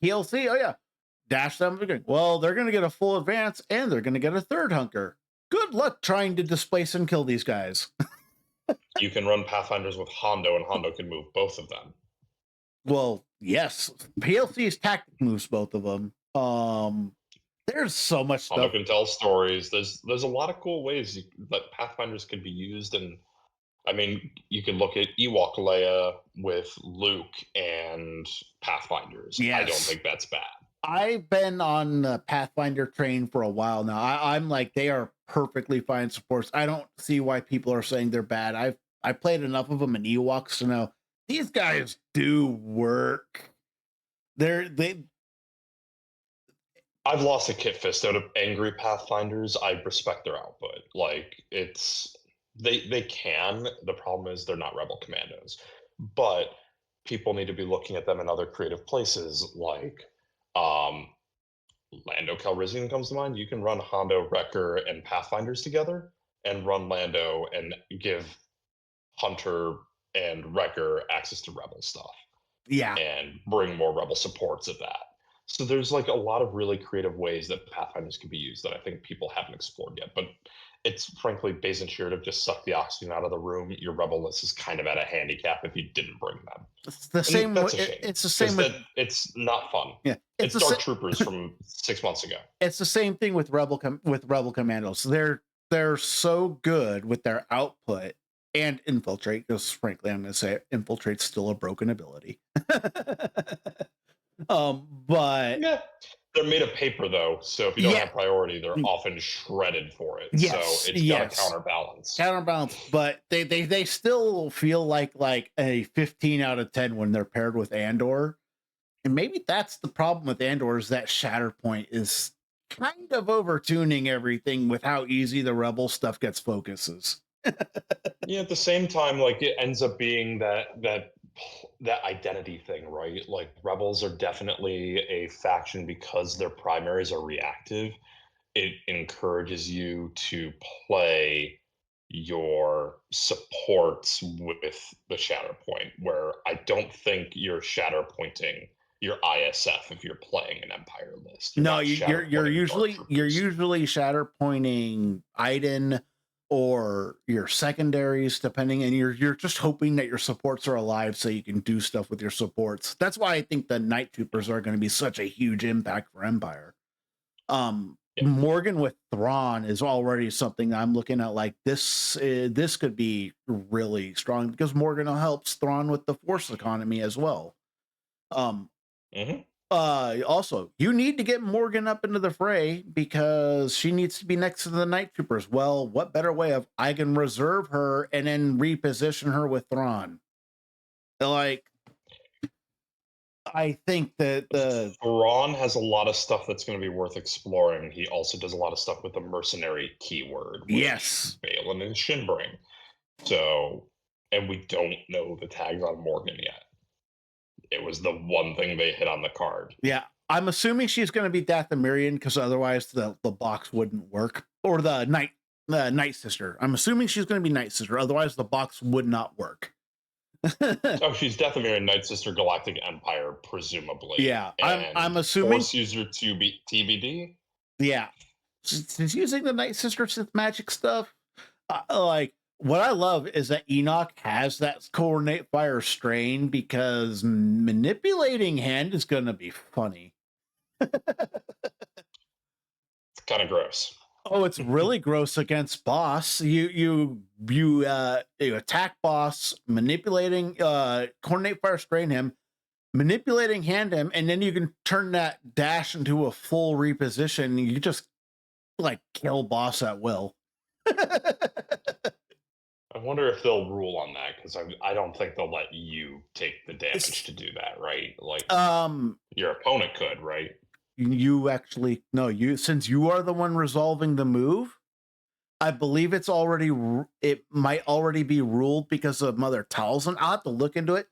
PLC. Oh yeah, dash them again. Well, they're going to get a full advance and they're going to get a third hunker. Good luck trying to displace and kill these guys. You can run Pathfinders with Hondo, and Hondo can move both of them. Well, yes, PLC's tactic moves both of them. There's so much Hondo stuff. can tell stories. There's a lot of cool ways that Pathfinders can be used, and I mean, you can look at Ewok Leia with Luke and Pathfinders. I don't Yes. think that's bad. I've been on the Pathfinder train for a while now. I'm like, they are perfectly fine supports. I don't see why people are saying they're bad. I played enough of them in Ewoks to know these guys do work. They I've lost a kit fist out of angry Pathfinders. I respect their output. Like they can. The problem is they're not Rebel Commandos. But people need to be looking at them in other creative places, like um, Lando Calrissian comes to mind. You can run Hondo, Wrecker, and Pathfinders together, and run Lando and give Hunter and Wrecker access to Rebel stuff, yeah. and bring more Rebel supports of that. So there's like a lot of really creative ways that Pathfinders can be used that I think people haven't explored yet. But it's frankly, Base and Sheer have just sucked the oxygen out of the room. Your Rebel list is kind of at a handicap if you didn't bring them. It's the And same. that's a shame. It's the same with it's not fun. yeah. It's Dark Troopers from 6 months ago. It's the same thing with Rebel Commandos. They're so good with their output and infiltrate. Because frankly, I'm going to say infiltrate's still a broken ability. But Yeah, they're made of paper though, so if you don't yeah, have priority, they're often shredded for it. yes, So it's got to counterbalance. But they still feel like a 15 out of 10 when they're paired with Andor. And maybe that's the problem with Andor is that Shatterpoint is kind of overtuning everything with how easy the Rebel stuff gets focuses. Yeah, at the same time, like it ends up being that identity thing, right? Like rebels are definitely a faction because their primaries are reactive. It encourages you to play your supports with the Shatterpoint, where I don't think you're Shatterpointing your ISF if you're playing an Empire list. No, you're usually Shatterpointing Iden or your secondaries, depending, and you're just hoping that your supports are alive so you can do stuff with your supports. That's why I think the Night Troopers are going to be such a huge impact for Empire. Yeah. Morgan with Thrawn is already something I'm looking at like this. This could be really strong because Morgan helps Thrawn with the Force economy as well. Also, you need to get Morgan up into the fray because she needs to be next to the Night Troopers. Well, what better way of I can reserve her and then reposition her with Thrawn? Like, I think that the Thrawn has a lot of stuff that's going to be worth exploring. He also does a lot of stuff with the mercenary keyword, which yes, Balin and Shin bring. So, and we don't know the tags on Morgan yet. It was the one thing they hit on the card. Yeah, I'm assuming she's going to be Dathomirian because otherwise the box wouldn't work. Or the Night Sister. I'm assuming she's going to be Night Sister. Otherwise, the box would not work. Oh, she's Dathomirian Night Sister Galactic Empire, presumably. Yeah, and I'm assuming Force User to be TBD. Yeah, she's using the Night Sister synth magic stuff. Like what I love is that Enoch has that coordinate fire strain because manipulating hand is going to be funny. It's kind of gross. Oh, it's really gross against boss. You attack boss, manipulating, coordinate fire, strain him, manipulating hand him, and then you can turn that dash into a full reposition. You just like kill boss at will. I wonder if they'll rule on that because I don't think they'll let you take the damage It's- to do that, right? Like um, your opponent could, right? you actually no, you since you are the one resolving the move. I believe it might already be ruled because of Mother Talzin. I'll have to look into it.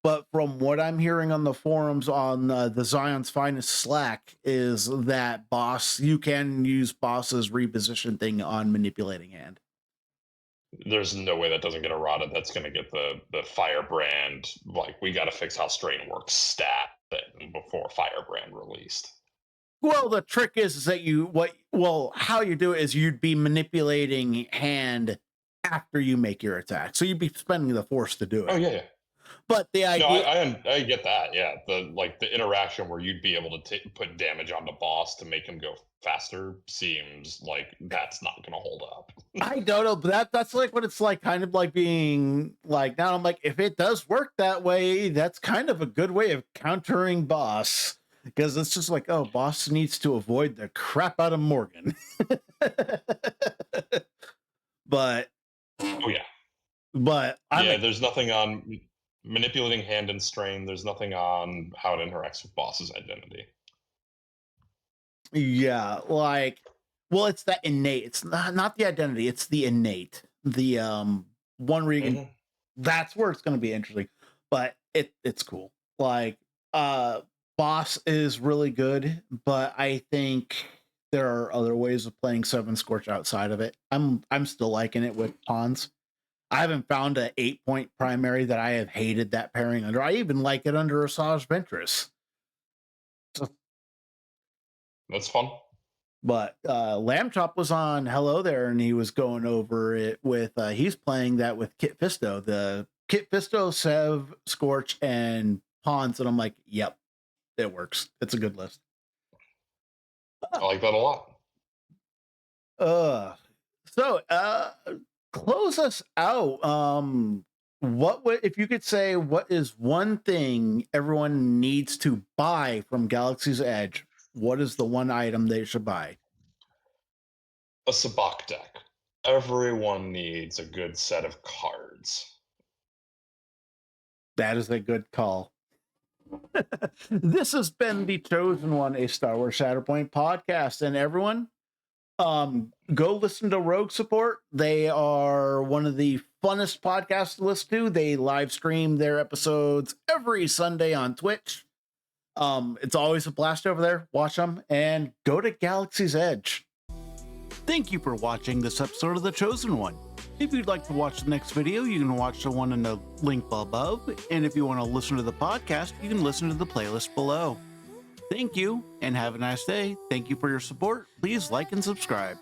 But from what I'm hearing on the forums on the Zion's Finest Slack is that you can use boss's reposition thing on manipulating hand. There's no way that doesn't get eroded. That's going to get the firebrand. Like we got to fix how strain works stat before firebrand released. Well, the trick is that how you do it is you'd be manipulating hand after you make your attack. So you'd be spending the force to do it. Oh yeah. But the No, idea I get that. Yeah, the interaction where you'd be able to put damage on the boss to make him go faster seems like that's not going to hold up. I don't know, but that's like what it's like, kind of like being like, now I'm like, if it does work that way, that's kind of a good way of countering boss. Because it's just like, oh, boss needs to avoid the crap out of Morgan. But Oh yeah. but There's nothing on manipulating hand and strain. There's nothing on how it interacts with boss's identity. yeah, like, well, it's that innate. It's not the identity. It's the innate. The one where you can. That's where it's going to be interesting. But it's cool. Like boss is really good, but I think there are other ways of playing Seven Scorch outside of it. I'm still liking it with pawns. I haven't found an 8-point primary that I have hated that pairing under. I even like it under Asajj Ventress. That's fun. But Lamb Chop was on Hello There, and he was going over it with he's playing that with Kit Fisto, the Kit Fisto, Sev, Scorch, and Pawns, and I'm like, yep, it works. It's a good list. I like that a lot. So close us out. What would, if you could say, what is one thing everyone needs to buy from Galaxy's Edge? What is the one item they should buy? A Sabak deck. Everyone needs a good set of cards. That is a good call. This has been The Chosen One, a Star Wars Shatterpoint podcast. And everyone, go listen to Rogue Support. They are one of the funnest podcasts to listen to. They live stream their episodes every Sunday on Twitch. It's always a blast over there. Watch them and go to Galaxy's Edge. Thank you for watching this episode of The Chosen One. If you'd like to watch the next video, you can watch the one in the link above. And if you want to listen to the podcast, you can listen to the playlist below. Thank you and have a nice day. Thank you for your support. Please like and subscribe.